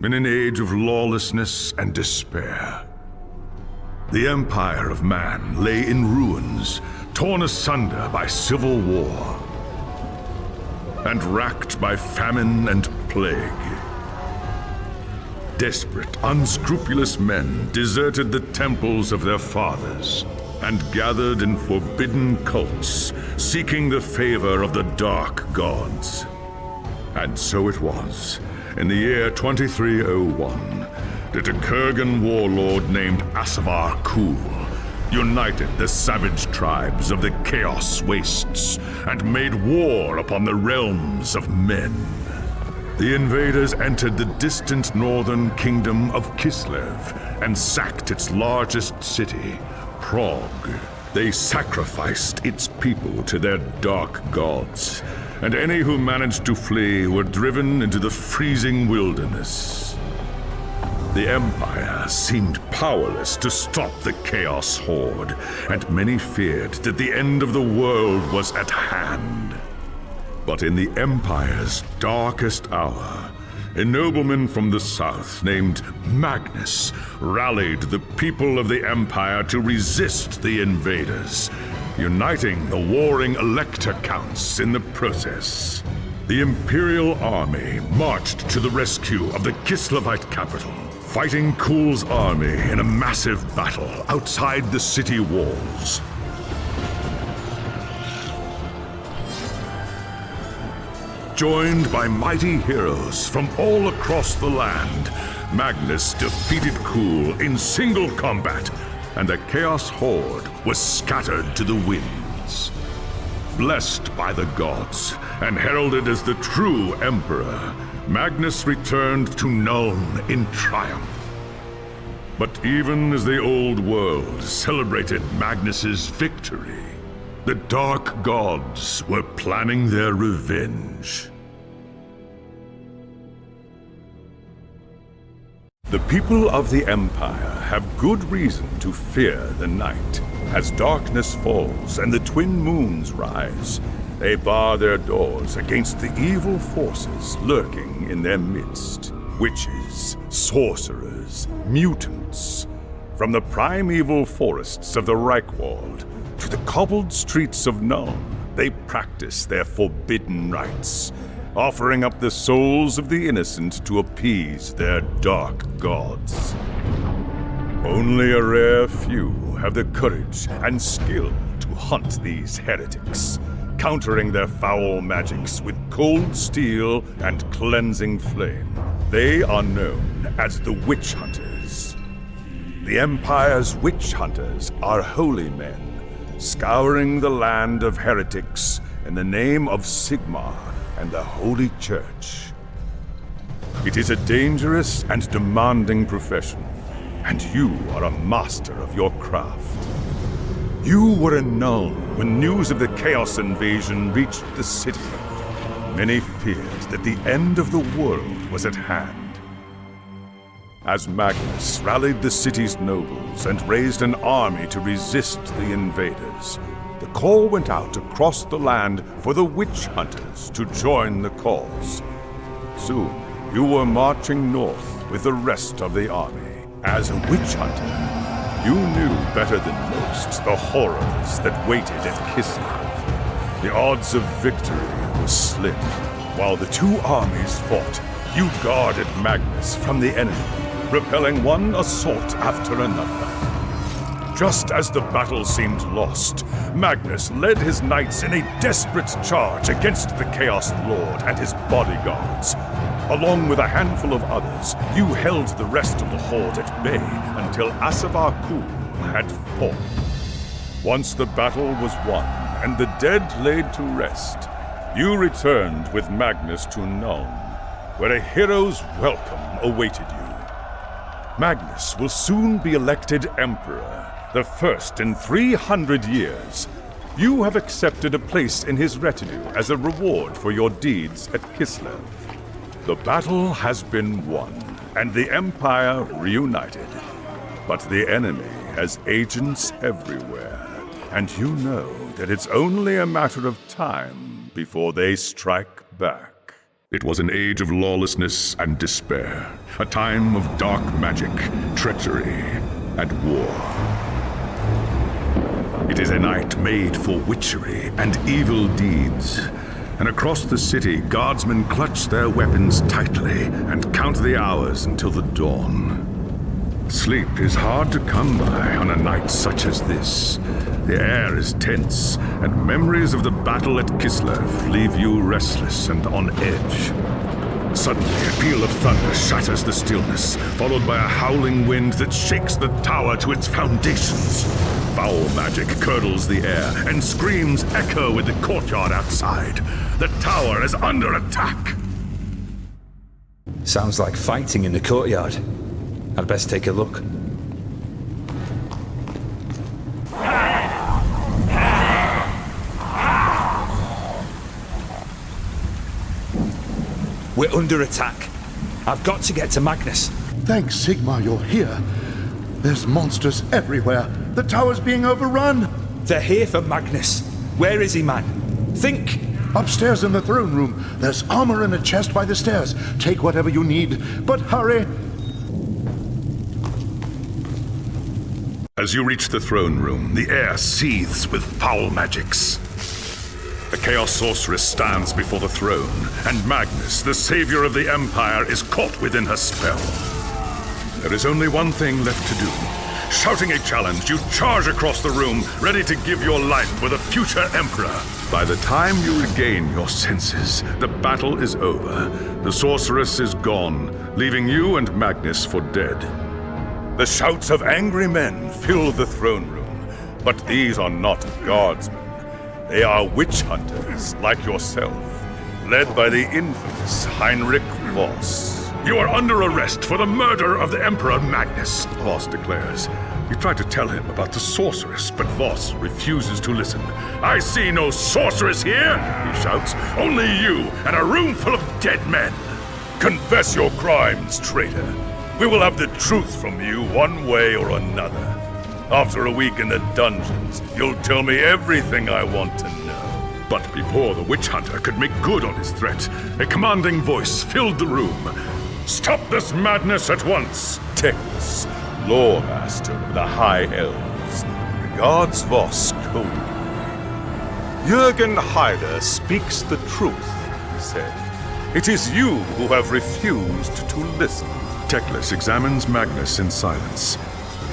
in an age of lawlessness and despair. The empire of man lay in ruins, torn asunder by civil war, and racked by famine and plague. Desperate, unscrupulous men deserted the temples of their fathers and gathered in forbidden cults, seeking the favor of the dark gods. And so it was, in the year 2301, that a Kurgan warlord named Asavar Kul united the savage tribes of the Chaos Wastes and made war upon the realms of men. The invaders entered the distant northern kingdom of Kislev and sacked its largest city, Prague. They sacrificed its people to their dark gods, and any who managed to flee were driven into the freezing wilderness. The Empire seemed powerless to stop the Chaos Horde, and many feared that the end of the world was at hand. But in the Empire's darkest hour, a nobleman from the south named Magnus rallied the people of the Empire to resist the invaders, uniting the warring Elector Counts in the process. The Imperial Army marched to the rescue of the Kislevite capital, fighting Kul's army in a massive battle outside the city walls. Joined by mighty heroes from all across the land, Magnus defeated Kul in single combat, and the Chaos Horde was scattered to the winds. Blessed by the gods and heralded as the true Emperor, Magnus returned to Nuln in triumph. But even as the old world celebrated Magnus's victory, the dark gods were planning their revenge. The people of the Empire have good reason to fear the night. As darkness falls and the twin moons rise, they bar their doors against the evil forces lurking in their midst. Witches, sorcerers, mutants. From the primeval forests of the Reichwald to the cobbled streets of Nuln, they practice their forbidden rites, offering up the souls of the innocent to appease their dark gods. Only a rare few have the courage and skill to hunt these heretics, countering their foul magics with cold steel and cleansing flame. They are known as the Witch Hunters. The Empire's Witch Hunters are holy men, scouring the land of heretics in the name of Sigmar and the Holy Church. It is a dangerous and demanding profession, and you are a master of your craft. You were in Nuln when news of the Chaos invasion reached the city. Many feared that the end of the world was at hand. As Magnus rallied the city's nobles and raised an army to resist the invaders, the call went out across the land for the Witch Hunters to join the cause. Soon, you were marching north with the rest of the army. As a witch hunter, you knew better than most the horrors that waited at Kislev. The odds of victory were slim. While the two armies fought, you guarded Magnus from the enemy, repelling one assault after another. Just as the battle seemed lost, Magnus led his knights in a desperate charge against the Chaos Lord and his bodyguards. Along with a handful of others, you held the rest of the horde at bay until Asavar Kul had fallen. Once the battle was won and the dead laid to rest, you returned with Magnus to Nuln, where a hero's welcome awaited you. Magnus will soon be elected Emperor, the first in 300 years. You have accepted a place in his retinue as a reward for your deeds at Kislev. The battle has been won, and the Empire reunited. But the enemy has agents everywhere, and you know that it's only a matter of time before they strike back. It was an age of lawlessness and despair, a time of dark magic, treachery, and war. It is a night made for witchery and evil deeds. And across the city, guardsmen clutch their weapons tightly and count the hours until the dawn. Sleep is hard to come by on a night such as this. The air is tense, and memories of the battle at Kislev leave you restless and on edge. Suddenly, a peal of thunder shatters the stillness, followed by a howling wind that shakes the tower to its foundations. Foul magic curdles the air, and screams echo in the courtyard outside. The tower is under attack! Sounds like fighting in the courtyard. I'd best take a look. We're under attack. I've got to get to Magnus. Thanks, Sigmar, you're here. There's monsters everywhere. The tower's being overrun. They're here for Magnus. Where is he, man? Think! Upstairs in the throne room. There's armor in a chest by the stairs. Take whatever you need, but hurry. As you reach the throne room, the air seethes with foul magics. The Chaos Sorceress stands before the throne, and Magnus, the savior of the Empire, is caught within her spell. There is only one thing left to do. Shouting a challenge, you charge across the room, ready to give your life for the future Emperor. By the time you regain your senses, the battle is over. The Sorceress is gone, leaving you and Magnus for dead. The shouts of angry men fill the throne room, but these are not guardsmen. They are witch hunters like yourself, led by the infamous Heinrich Voss. You are under arrest for the murder of the Emperor Magnus, Voss declares. You try to tell him about the sorceress, but Voss refuses to listen. I see no sorceress here, he shouts. Only you and a room full of dead men. Confess your crimes, traitor. We will have the truth from you one way or another. After a week in the dungeons, you'll tell me everything I want to know. But before the witch hunter could make good on his threat, a commanding voice filled the room. Stop this madness at once! Teclis, Lore Master of the High Elves, regards Voss coldly. Jürgen Heider speaks the truth, he said. It is you who have refused to listen. Teclis examines Magnus in silence.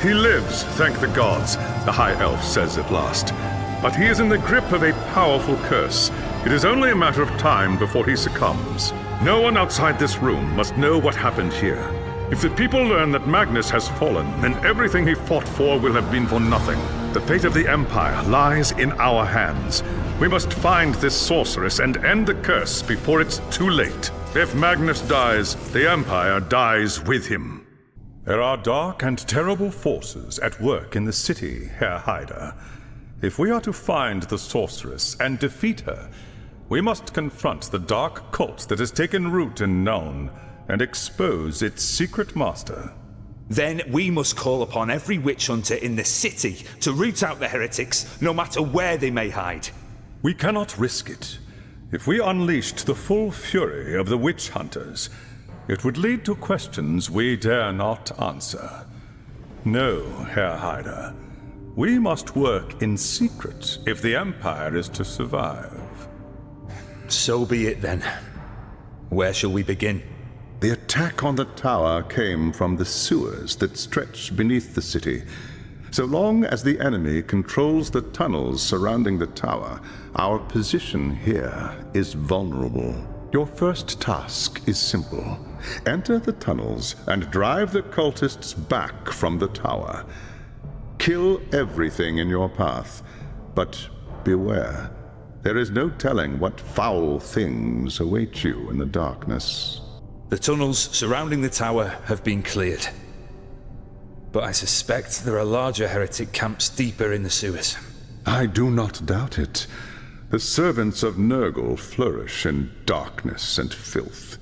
He lives, thank the gods, the High Elf says at last. But he is in the grip of a powerful curse. It is only a matter of time before he succumbs. No one outside this room must know what happened here. If the people learn that Magnus has fallen, then everything he fought for will have been for nothing. The fate of the Empire lies in our hands. We must find this sorceress and end the curse before it's too late. If Magnus dies, the Empire dies with him. There are dark and terrible forces at work in the city, Herr Heider. If we are to find the sorceress and defeat her, we must confront the dark cult that has taken root in Nuln and expose its secret master. Then we must call upon every witch hunter in the city to root out the heretics, no matter where they may hide. We cannot risk it. If we unleashed the full fury of the witch hunters, it would lead to questions we dare not answer. No, Herr Heider. We must work in secret if the Empire is to survive. So be it then. Where shall we begin? The attack on the tower came from the sewers that stretch beneath the city. So long as the enemy controls the tunnels surrounding the tower, our position here is vulnerable. Your first task is simple. Enter the tunnels and drive the cultists back from the tower. Kill everything in your path, but beware. There is no telling what foul things await you in the darkness. The tunnels surrounding the tower have been cleared. But I suspect there are larger heretic camps deeper in the sewers. I do not doubt it. The servants of Nurgle flourish in darkness and filth.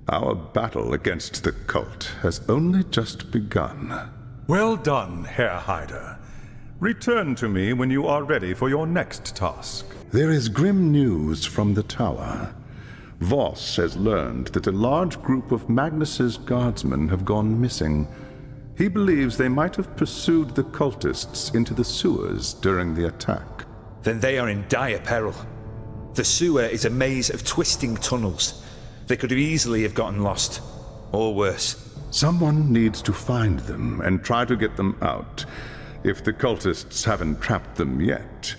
Our battle against the cult has only just begun. Well done, Herr Heider. Return to me when you are ready for your next task. There is grim news from the tower. Voss has learned that a large group of Magnus's guardsmen have gone missing. He believes they might have pursued the cultists into the sewers during the attack. Then they are in dire peril. The sewer is a maze of twisting tunnels. They could easily have gotten lost, or worse. Someone needs to find them and try to get them out. If the cultists haven't trapped them yet,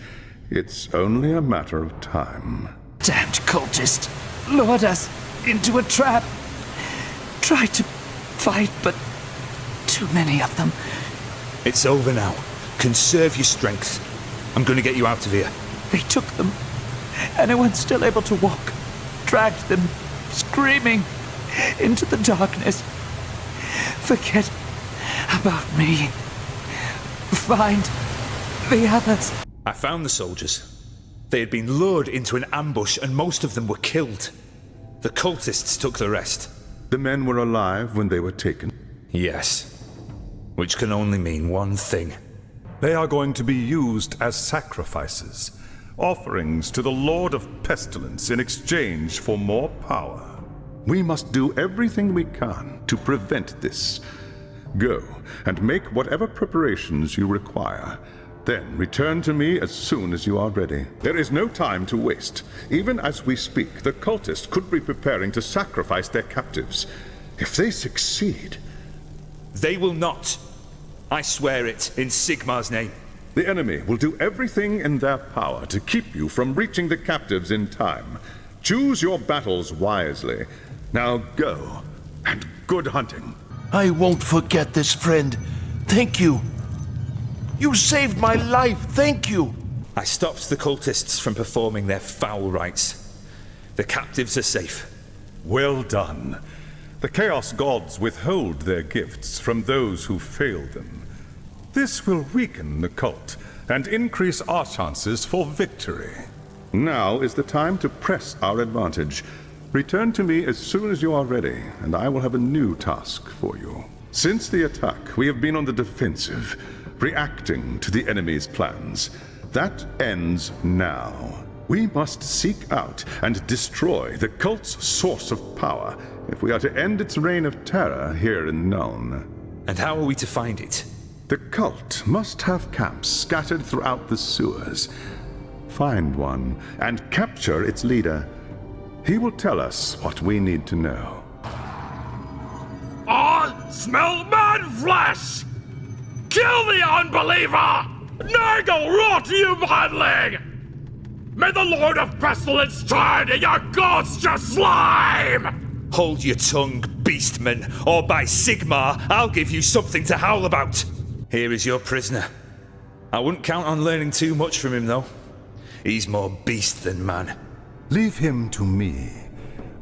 it's only a matter of time. Damned cultist lured us into a trap. Tried to fight, but too many of them. It's over now. Conserve your strength. I'm going to get you out of here. They took them. Anyone's still able to walk. Dragged them, screaming, into the darkness. Forget about me. Find the others. I found the soldiers. They had been lured into an ambush and most of them were killed. The cultists took the rest. The men were alive when they were taken? Yes. Which can only mean one thing. They are going to be used as sacrifices, offerings to the Lord of Pestilence in exchange for more power. We must do everything we can to prevent this. Go and make whatever preparations you require. Then return to me as soon as you are ready. There is no time to waste. Even as we speak, the cultists could be preparing to sacrifice their captives. If they succeed... They will not. I swear it, in Sigmar's name. The enemy will do everything in their power to keep you from reaching the captives in time. Choose your battles wisely. Now go, and good hunting. I won't forget this, friend. Thank you. You saved my life, thank you! I stopped the cultists from performing their foul rites. The captives are safe. Well done. The Chaos Gods withhold their gifts from those who fail them. This will weaken the cult and increase our chances for victory. Now is the time to press our advantage. Return to me as soon as you are ready, and I will have a new task for you. Since the attack, we have been on the defensive, reacting to the enemy's plans. That ends now. We must seek out and destroy the cult's source of power if we are to end its reign of terror here in Nuln. And how are we to find it? The cult must have camps scattered throughout the sewers. Find one and capture its leader. He will tell us what we need to know. I smell man flesh! Kill the unbeliever! Nurgle rot, you madling! May the Lord of Pestilence turn in your ghostly slime! Hold your tongue, beastman, or by Sigmar, I'll give you something to howl about. Here is your prisoner. I wouldn't count on learning too much from him, though. He's more beast than man. Leave him to me.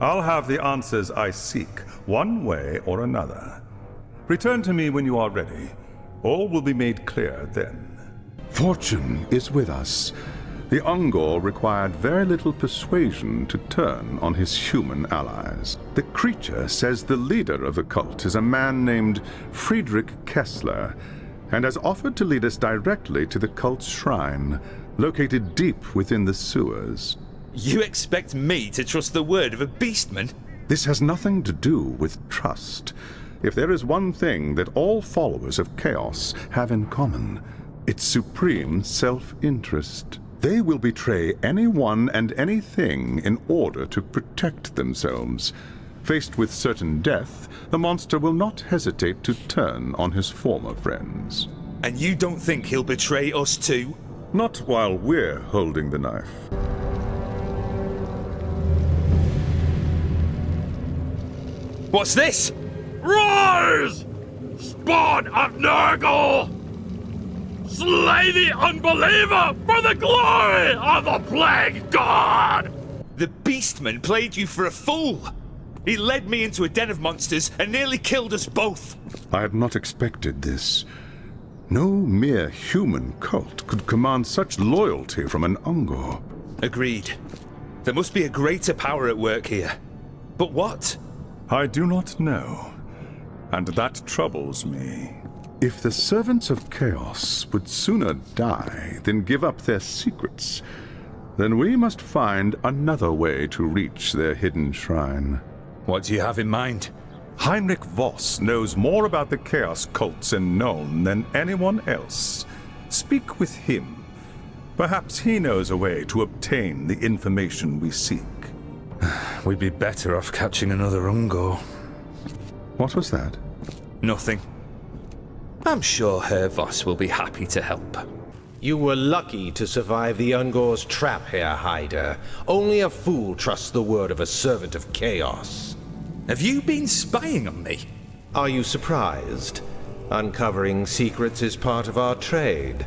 I'll have the answers I seek, one way or another. Return to me when you are ready. All will be made clear then. Fortune is with us. The Ungor required very little persuasion to turn on his human allies. The creature says the leader of the cult is a man named Friedrich Kessler, and has offered to lead us directly to the cult's shrine, located deep within the sewers. You expect me to trust the word of a beastman? This has nothing to do with trust. If there is one thing that all followers of Chaos have in common, it's supreme self-interest. They will betray anyone and anything in order to protect themselves. Faced with certain death, the monster will not hesitate to turn on his former friends. And you don't think he'll betray us too? Not while we're holding the knife. What's this? Rise! Spawn of Nurgle! Slay the unbeliever for the glory of the Plague God! The beastman played you for a fool. He led me into a den of monsters and nearly killed us both. I had not expected this. No mere human cult could command such loyalty from an Ungor. Agreed. There must be a greater power at work here. But what? I do not know, and that troubles me. If the servants of Chaos would sooner die than give up their secrets, Then we must find another way to reach their hidden shrine. What do you have in mind? Heinrich Voss knows more about the Chaos cults in Nuln than anyone else. Speak with him. Perhaps he knows a way to obtain the information we seek. We'd be better off catching another Ungor. What was that? Nothing. I'm sure Herr Voss will be happy to help. You were lucky to survive the Ungor's trap, Herr Hyder. Only a fool trusts the word of a servant of chaos. Have you been spying on me? Are you surprised? Uncovering secrets is part of our trade.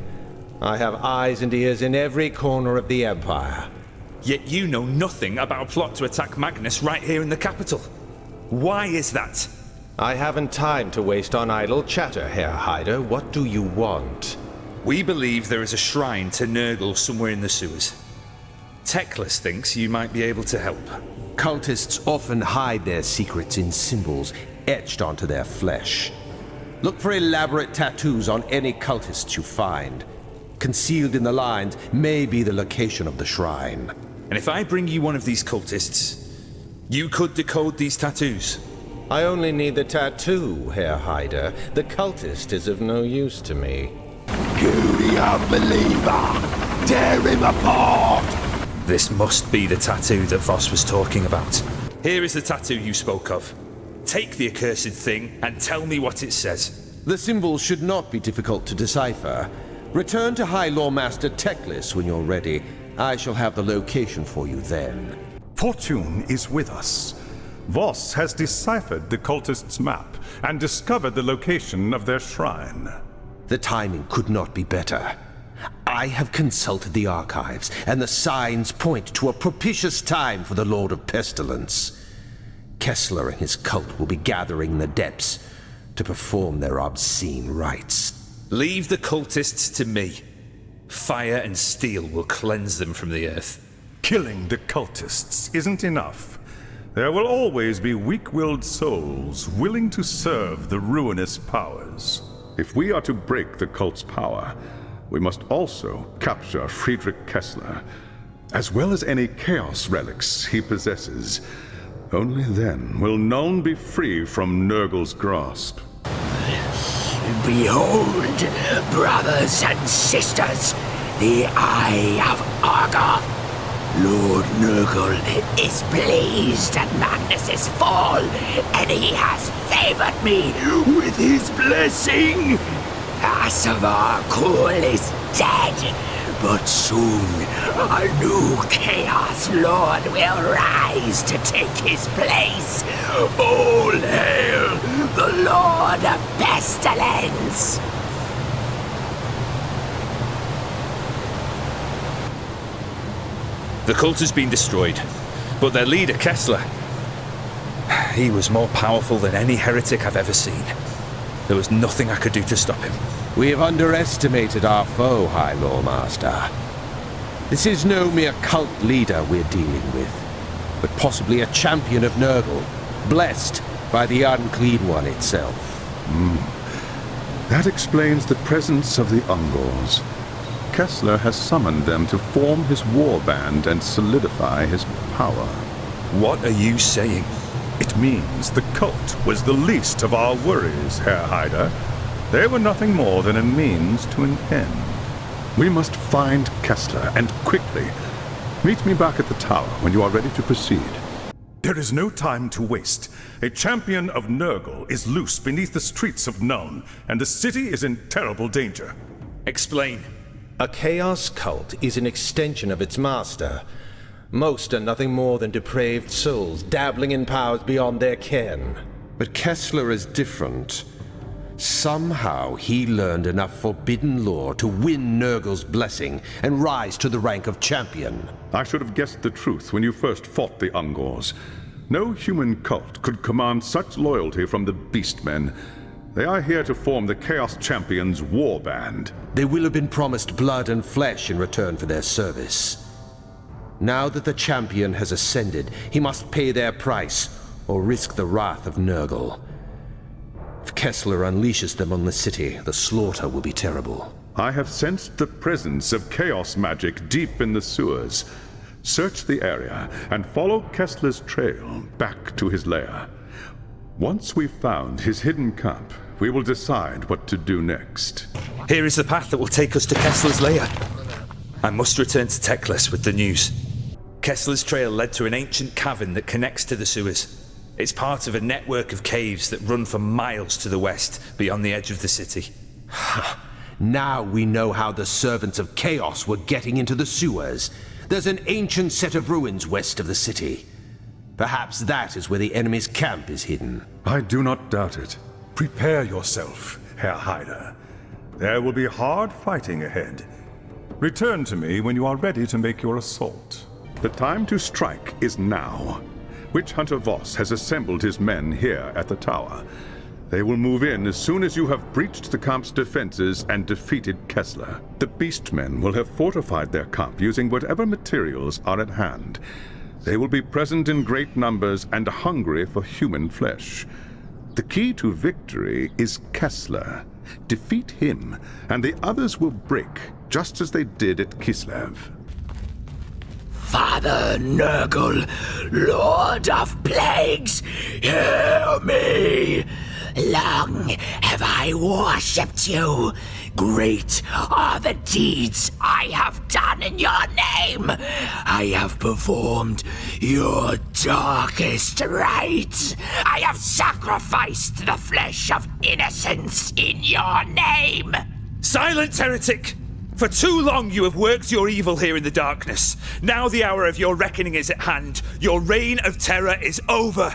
I have eyes and ears in every corner of the Empire. Yet you know nothing about a plot to attack Magnus right here in the capital. Why is that? I haven't time to waste on idle chatter, Herr Hyder. What do you want? We believe there is a shrine to Nurgle somewhere in the sewers. Teclis thinks you might be able to help. Cultists often hide their secrets in symbols etched onto their flesh. Look for elaborate tattoos on any cultists you find. Concealed in the lines may be the location of the shrine. And if I bring you one of these cultists, you could decode these tattoos. I only need the tattoo, Herr Hyder. The cultist is of no use to me. Kill the unbeliever! Tear him apart! This must be the tattoo that Voss was talking about. Here is the tattoo you spoke of. Take the accursed thing and tell me what it says. The symbols should not be difficult to decipher. Return to High Lawmaster Teclis when you're ready. I shall have the location for you then. Fortune is with us. Voss has deciphered the cultists' map and discovered the location of their shrine. The timing could not be better. I have consulted the archives, and the signs point to a propitious time for the Lord of Pestilence. Kessler and his cult will be gathering in the depths to perform their obscene rites. Leave the cultists to me. Fire and steel will cleanse them from the earth. Killing the cultists isn't enough. There will always be weak-willed souls willing to serve the ruinous powers. If we are to break the cult's power, we must also capture Friedrich Kessler, as well as any chaos relics he possesses. Only then will Nuln be free from Nurgle's grasp. Behold, brothers and sisters, the Eye of Argoth. Lord Nurgle is pleased at Magnus's fall, and he has favored me with his blessing. Asavar Kul is dead, but soon a new Chaos Lord will rise to take his place. All hail the Lord of Pestilence! The cult has been destroyed, but their leader, Kessler, he was more powerful than any heretic I've ever seen. There was nothing I could do to stop him. We have underestimated our foe, High Lawmaster. This is no mere cult leader we're dealing with, but possibly a champion of Nurgle, blessed by the Unclean One itself. That explains the presence of the Ungors. Kessler has summoned them to form his war band and solidify his power. What are you saying? It means the cult was the least of our worries, Herr Hyder. They were nothing more than a means to an end. We must find Kessler, and quickly. Meet me back at the tower when you are ready to proceed. There is no time to waste. A champion of Nurgle is loose beneath the streets of Nuln, and the city is in terrible danger. Explain. A chaos cult is an extension of its master. Most are nothing more than depraved souls, dabbling in powers beyond their ken. But Kessler is different. Somehow he learned enough forbidden lore to win Nurgle's blessing and rise to the rank of champion. I should have guessed the truth when you first fought the Ungors. No human cult could command such loyalty from the Beastmen. They are here to form the Chaos Champions' war band. They will have been promised blood and flesh in return for their service. Now that the champion has ascended, he must pay their price or risk the wrath of Nurgle. If Kessler unleashes them on the city, the slaughter will be terrible. I have sensed the presence of chaos magic deep in the sewers. Search the area and follow Kessler's trail back to his lair. Once we've found his hidden camp, we will decide what to do next. Here is the path that will take us to Kessler's lair. I must return to Teclis with the news. Kessler's trail led to an ancient cavern that connects to the sewers. It's part of a network of caves that run for miles to the west, beyond the edge of the city. Now we know how the servants of chaos were getting into the sewers. There's an ancient set of ruins west of the city. Perhaps that is where the enemy's camp is hidden. I do not doubt it. Prepare yourself, Herr Hyder. There will be hard fighting ahead. Return to me when you are ready to make your assault. The time to strike is now. Witch Hunter Voss has assembled his men here at the tower. They will move in as soon as you have breached the camp's defenses and defeated Kessler. The Beastmen will have fortified their camp using whatever materials are at hand. They will be present in great numbers and hungry for human flesh. The key to victory is Kessler. Defeat him, and the others will break, just as they did at Kislev. Father Nurgle, Lord of Plagues, hear me! Long have I worshipped you. Great are the deeds I have done in your name. I have performed your darkest rites. I have sacrificed the flesh of innocents in your name. Silence, heretic! For too long you have worked your evil here in the darkness. Now the hour of your reckoning is at hand. Your reign of terror is over.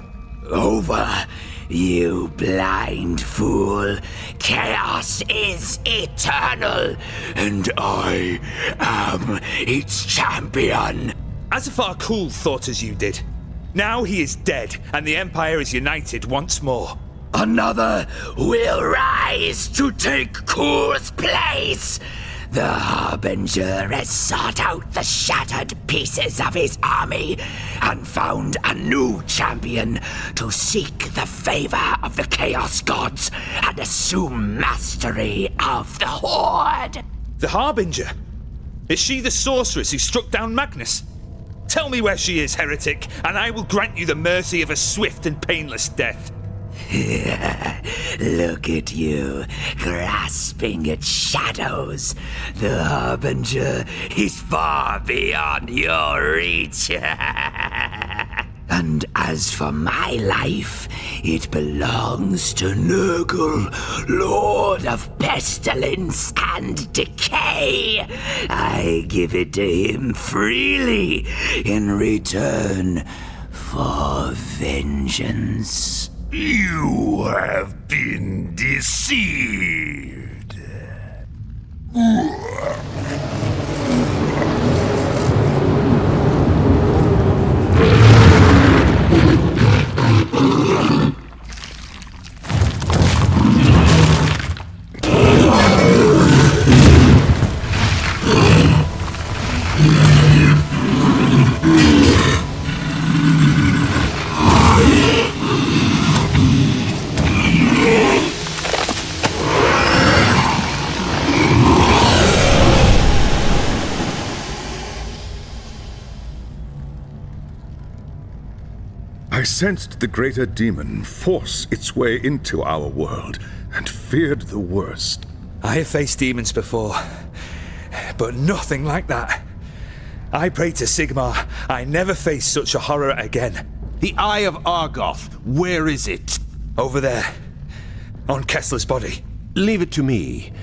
Over? You blind fool. Chaos is eternal, and I am its champion. Azafar Kul thought as you did. Now he is dead, and the Empire is united once more. Another will rise to take Kul's place. The Harbinger has sought out the shattered pieces of his army and found a new champion to seek the favor of the Chaos Gods and assume mastery of the Horde. The Harbinger? Is she the sorceress who struck down Magnus? Tell me where she is, heretic, and I will grant you the mercy of a swift and painless death. Look at you, grasping at shadows. The Harbinger is far beyond your reach. And as for my life, it belongs to Nurgle, Lord of Pestilence and Decay. I give it to him freely in return for vengeance. You have been deceived. I sensed the greater demon force its way into our world and feared the worst. I have faced demons before, but nothing like that. I pray to Sigmar I never face such a horror again. The Eye of Argoth, where is it? Over there, on Kessler's body. Leave it to me.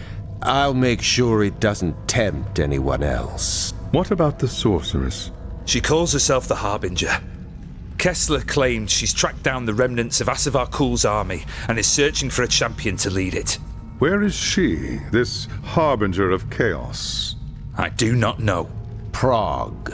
I'll make sure it doesn't tempt anyone else. What about the sorceress? She calls herself the Harbinger. Kessler claimed she's tracked down the remnants of Azafar Kul's army and is searching for a champion to lead it. Where is she, this harbinger of chaos? I do not know. Prague.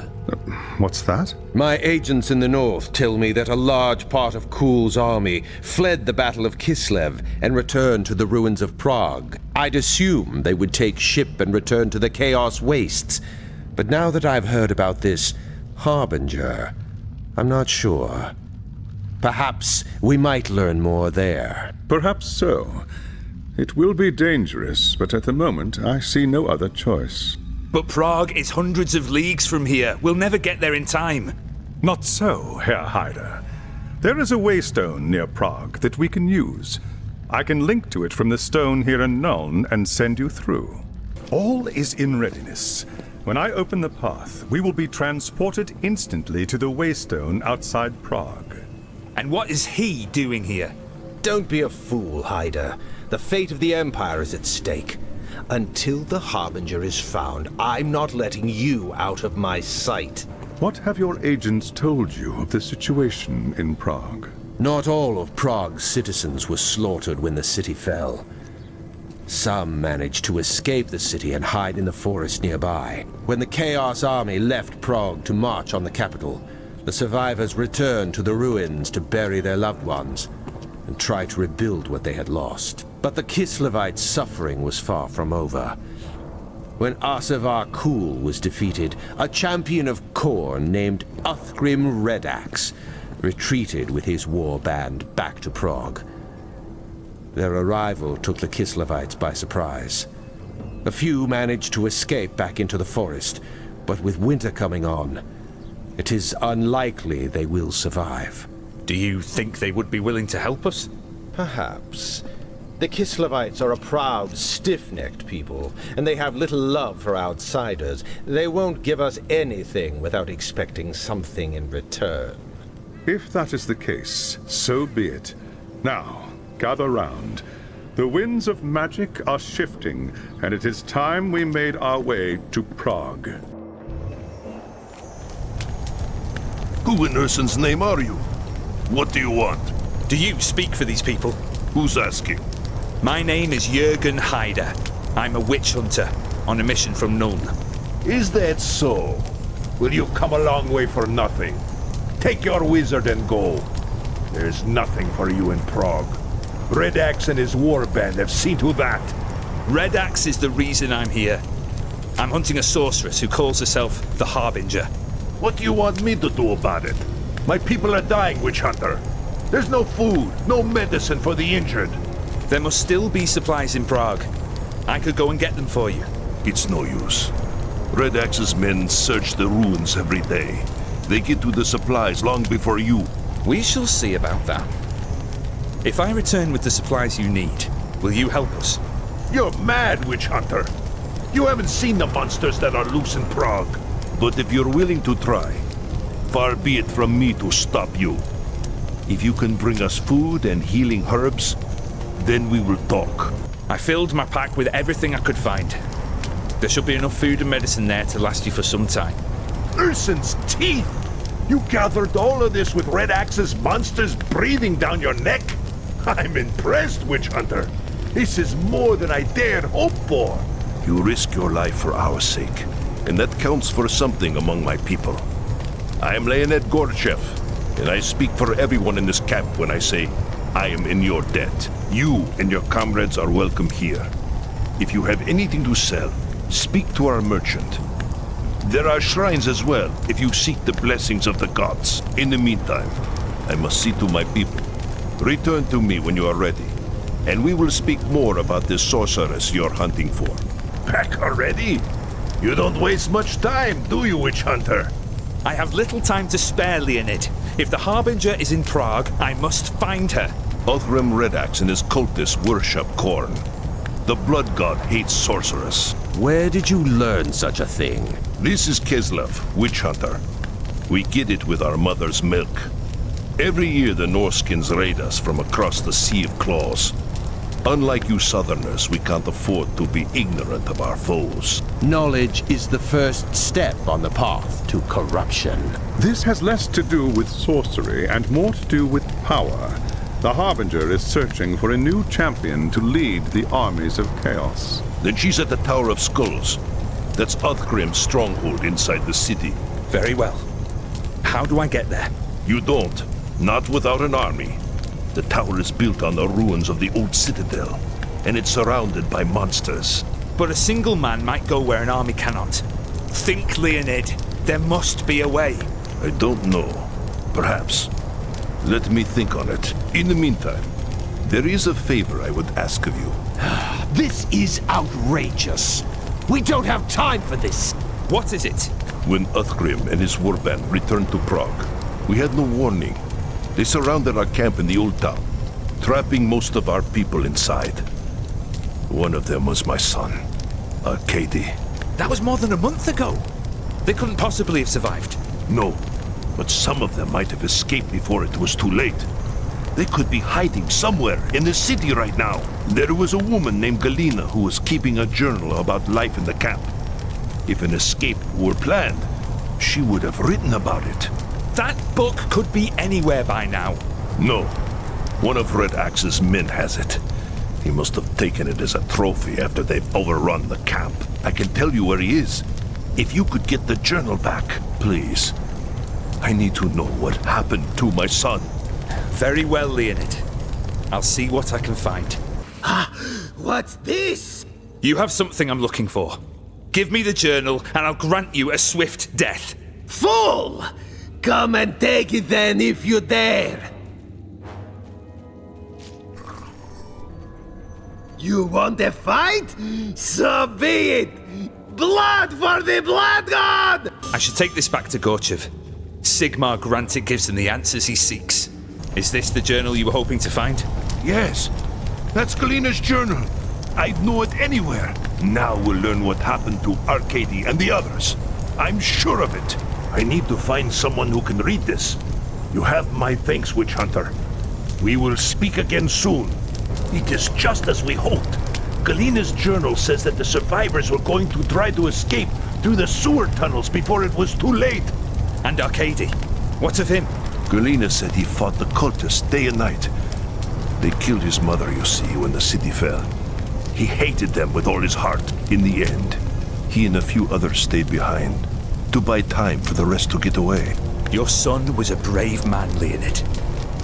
What's that? My agents in the north tell me that a large part of Kul's army fled the Battle of Kislev and returned to the ruins of Prague. I'd assume they would take ship and return to the Chaos Wastes. But now that I've heard about this Harbinger, I'm not sure. Perhaps we might learn more there. Perhaps so. It will be dangerous, but at the moment I see no other choice. But Prague is hundreds of leagues from here. We'll never get there in time. Not so, Herr Hyder. There is a waystone near Prague that we can use. I can link to it from the stone here in Nuln and send you through. All is in readiness. When I open the path, we will be transported instantly to the waystone outside Prague. And what is he doing here? Don't be a fool, Hyder. The fate of the Empire is at stake. Until the Harbinger is found, I'm not letting you out of my sight. What have your agents told you of the situation in Prague? Not all of Prague's citizens were slaughtered when the city fell. Some managed to escape the city and hide in the forest nearby. When the Chaos Army left Prague to march on the capital, the survivors returned to the ruins to bury their loved ones and try to rebuild what they had lost. But the Kislevites' suffering was far from over. When Asevar Kul was defeated, a champion of Khorne named Uthgrim Redax retreated with his war band back to Prague. Their arrival took the Kislevites by surprise. A few managed to escape back into the forest, but with winter coming on, it is unlikely they will survive. Do you think they would be willing to help us? Perhaps. The Kislevites are a proud, stiff-necked people, and they have little love for outsiders. They won't give us anything without expecting something in return. If that is the case, so be it. Now, gather round. The winds of magic are shifting, and it is time we made our way to Prague. Who in Ursun's name are you? What do you want? Do you speak for these people? Who's asking? My name is Jürgen Hyder. I'm a witch hunter on a mission from Nuln. Is that so? Well, you've come a long way for nothing. Take your wizard and go. There's nothing for you in Prague. Redax and his warband have seen to that. Redax is the reason I'm here. I'm hunting a sorceress who calls herself the Harbinger. What do you want me to do about it? My people are dying, witch hunter. There's no food, no medicine for the injured. There must still be supplies in Prague. I could go and get them for you. It's no use. Redax's men search the ruins every day. They get to the supplies long before you. We shall see about that. If I return with the supplies you need, will you help us? You're mad, witch hunter. You haven't seen the monsters that are loose in Prague. But if you're willing to try, far be it from me to stop you. If you can bring us food and healing herbs, then we will talk. I filled my pack with everything I could find. There should be enough food and medicine there to last you for some time. Ursun's teeth! You gathered all of this with Redax's monsters breathing down your neck? I'm impressed, witch hunter. This is more than I dared hope for. You risk your life for our sake, and that counts for something among my people. I am Leonid Gorchev, and I speak for everyone in this camp when I say I am in your debt. You and your comrades are welcome here. If you have anything to sell, speak to our merchant. There are shrines as well, if you seek the blessings of the gods. In the meantime, I must see to my people. Return to me when you are ready, and we will speak more about this sorceress you're hunting for. Back already? You don't waste much time, do you, witch hunter? I have little time to spare, Leonid. If the Harbinger is in Prague, I must find her. Uthgrim Redax and his cultists worship Khorne. The blood god hates sorceress. Where did you learn such a thing? This is Kislev, witch hunter. We get it with our mother's milk. Every year the Norskins raid us from across the Sea of Claws. Unlike you southerners, we can't afford to be ignorant of our foes. Knowledge is the first step on the path to corruption. This has less to do with sorcery and more to do with power. The Harbinger is searching for a new champion to lead the armies of chaos. Then she's at the Tower of Skulls. That's Uthgrim's stronghold inside the city. Very well. How do I get there? You don't. Not without an army. The tower is built on the ruins of the old citadel, and it's surrounded by monsters. But a single man might go where an army cannot. Think, Leonid. There must be a way. I don't know. Perhaps. Let me think on it. In the meantime, There is a favor I would ask of you. This is outrageous. We don't have time for this. What is it? When Uthgrim and his warband returned to Prague, we had no warning. They surrounded our camp in the old town, trapping most of our people inside. One of them was my son, Arkady. That was more than a month ago. They couldn't possibly have survived. No, but some of them might have escaped before it was too late. They could be hiding somewhere in the city right now. There was a woman named Galina who was keeping a journal about life in the camp. If an escape were planned, she would have written about it. That book could be anywhere by now. No. One of Red Axe's men has it. He must have taken it as a trophy after they've overrun the camp. I can tell you where he is. If you could get the journal back, please. I need to know what happened to my son. Very well, Leonid. I'll see what I can find. What's this? You have something I'm looking for. Give me the journal, and I'll grant you a swift death. Fool! Come and take it then if you dare. You want a fight? So be it! Blood for the Blood God! I should take this back to Gorchev. Sigmar granted gives him the answers he seeks. Is this the journal you were hoping to find? Yes, that's Galina's journal. I'd know it anywhere. Now we'll learn what happened to Arkady and the others. I'm sure of it. I need to find someone who can read this. You have my thanks, Witch Hunter. We will speak again soon. It is just as we hoped. Galina's journal says that the survivors were going to try to escape through the sewer tunnels before it was too late. And Arkady? What of him? Galina said he fought the cultists day and night. They killed his mother, you see, when the city fell. He hated them with all his heart. In the end, he and a few others stayed behind to buy time for the rest to get away. Your son was a brave man, Leonid.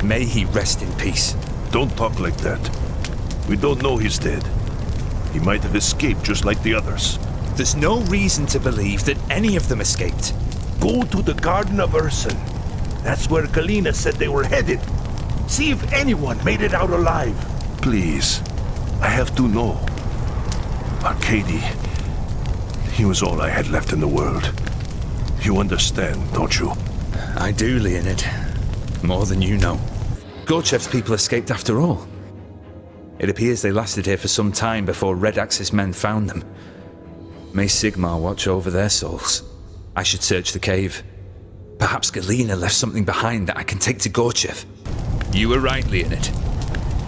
May he rest in peace. Don't talk like that. We don't know he's dead. He might have escaped just like the others. There's no reason to believe that any of them escaped. Go to the Garden of Urson. That's where Galina said they were headed. See if anyone made it out alive. Please, I have to know. Arkady, he was all I had left in the world. You understand, don't you? I do, Leonid. More than you know. Gorchev's people escaped after all. It appears they lasted here for some time before Red Axe's men found them. May Sigmar watch over their souls. I should search the cave. Perhaps Galina left something behind that I can take to Gorchev. You were right, Leonid.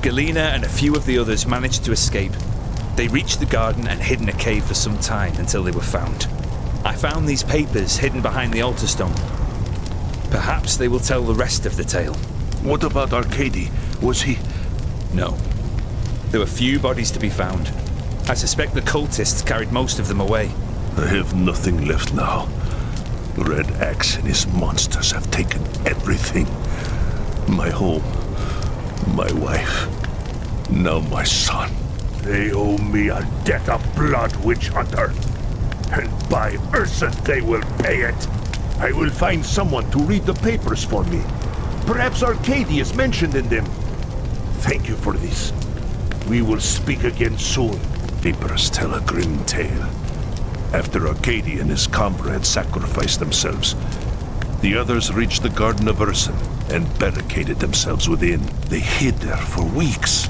Galina and a few of the others managed to escape. They reached the garden and hid in a cave for some time until they were found. I found these papers hidden behind the altar stone. Perhaps they will tell the rest of the tale. What about Arkady? Was he... No. There were few bodies to be found. I suspect the cultists carried most of them away. I have nothing left now. Red Axe and his monsters have taken everything. My home, my wife, now my son. They owe me a debt of blood, Witch Hunter. And by Ursa they will pay it. I will find someone to read the papers for me. Perhaps Arkady is mentioned in them. Thank you for this. We will speak again soon. Papers tell a grim tale. After Arkady and his comrades sacrificed themselves, the others reached the Garden of Urson and barricaded themselves within. They hid there for weeks.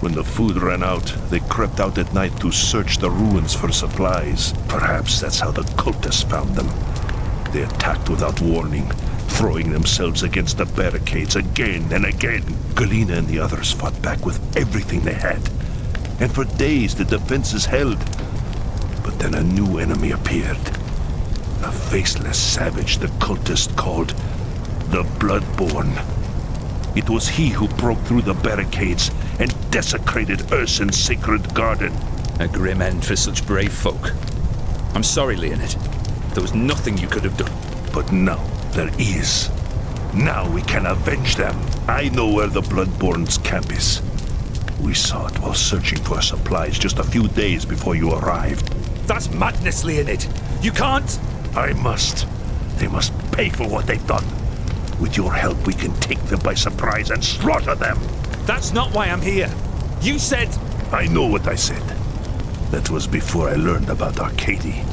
When the food ran out, they crept out at night to search the ruins for supplies. Perhaps that's how the cultists found them. They attacked without warning, throwing themselves against the barricades again and again. Galina and the others fought back with everything they had. And for days the defenses held. But then a new enemy appeared. A faceless savage the cultist called the Bloodborne. It was he who broke through the barricades and desecrated Urson's sacred garden. A grim end for such brave folk. I'm sorry, Leonid. There was nothing you could have done. But now there is. Now we can avenge them. I know where the Bloodborne's camp is. We saw it while searching for supplies just a few days before you arrived. That's madness, Leonid. You can't... I must. They must pay for what they've done. With your help, we can take them by surprise and slaughter them. That's not why I'm here. You said... I know what I said. That was before I learned about Arcady.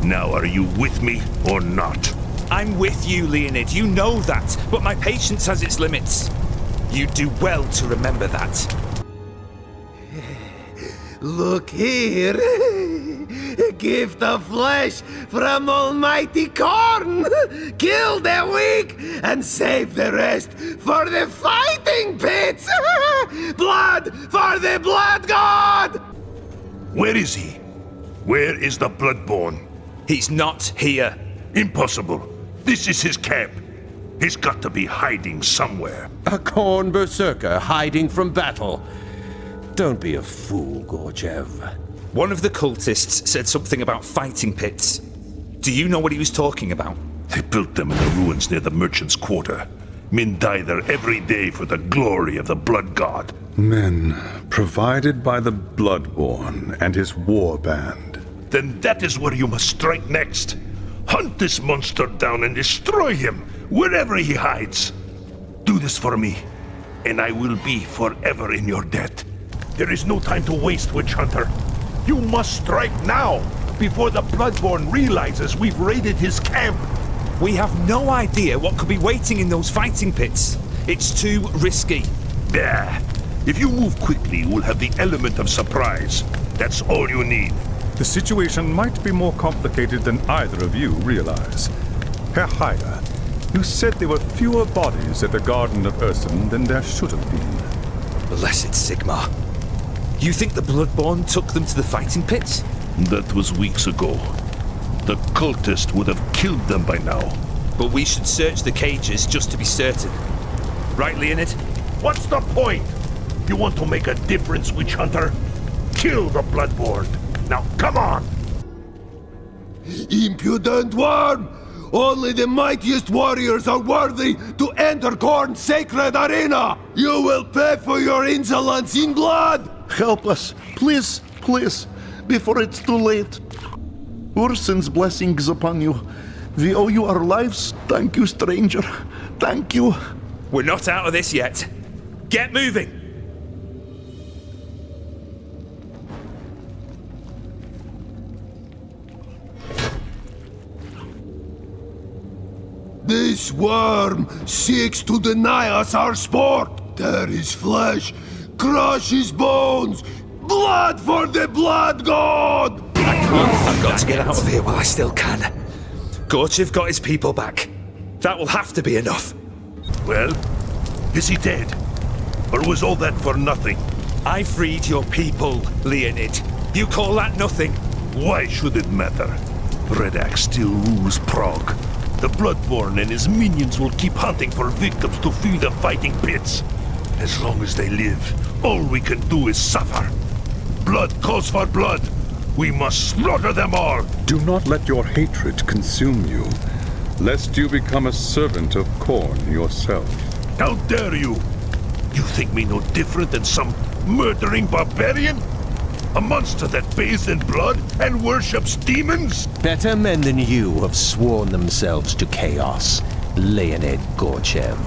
Now, are you with me or not? I'm with you, Leonid. You know that. But my patience has its limits. You do well to remember that. Look here. A gift of flesh from Almighty Korn. Kill the weak and save the rest for the fighting pits. Blood for the blood god! Where is he? Where is the Bloodborne? He's not here. Impossible. This is his camp. He's got to be hiding somewhere. A Korn berserker hiding from battle. Don't be a fool, Gorchev. One of the cultists said something about fighting pits. Do you know what he was talking about? They built them in the ruins near the merchant's quarter. Men die there every day for the glory of the blood god. Men provided by the Bloodborne and his war band. Then that is where you must strike next. Hunt this monster down and destroy him, wherever he hides. Do this for me, and I will be forever in your debt. There is no time to waste, Witch Hunter. You must strike now, before the Bloodborne realizes we've raided his camp. We have no idea what could be waiting in those fighting pits. It's too risky. There. If you move quickly, we'll have the element of surprise. That's all you need. The situation might be more complicated than either of you realize. Herr Heider, you said there were fewer bodies at the Garden of Ursen than there should have been. Blessed Sigmar. You think the Bloodborne took them to the fighting pits? That was weeks ago. The cultist would have killed them by now. But we should search the cages just to be certain. Right, Leonid? What's the point? You want to make a difference, Witch Hunter? Kill the Bloodborne. Now, come on! Impudent worm! Only the mightiest warriors are worthy to enter Korn's sacred arena! You will pay for your insolence in blood! Help us, please, please, before it's too late. Ursen's blessings upon you. We owe you our lives. Thank you, stranger. Thank you. We're not out of this yet. Get moving! This worm seeks to deny us our sport. Tear his flesh, crush his bones. Blood for the blood god! I've got to get out of here while I still can. Gorchev got his people back. That will have to be enough. Well, is he dead? Or was all that for nothing? I freed your people, Leonid. You call that nothing? Why should it matter? Redak still rules Prague. The Bloodborne and his minions will keep hunting for victims to fill the fighting pits. As long as they live, all we can do is suffer. Blood calls for blood. We must slaughter them all! Do not let your hatred consume you, lest you become a servant of Korn yourself. How dare you! You think me no different than some murdering barbarian? A monster that bathes in blood and worships demons? Better men than you have sworn themselves to chaos, Leonid Gorchev.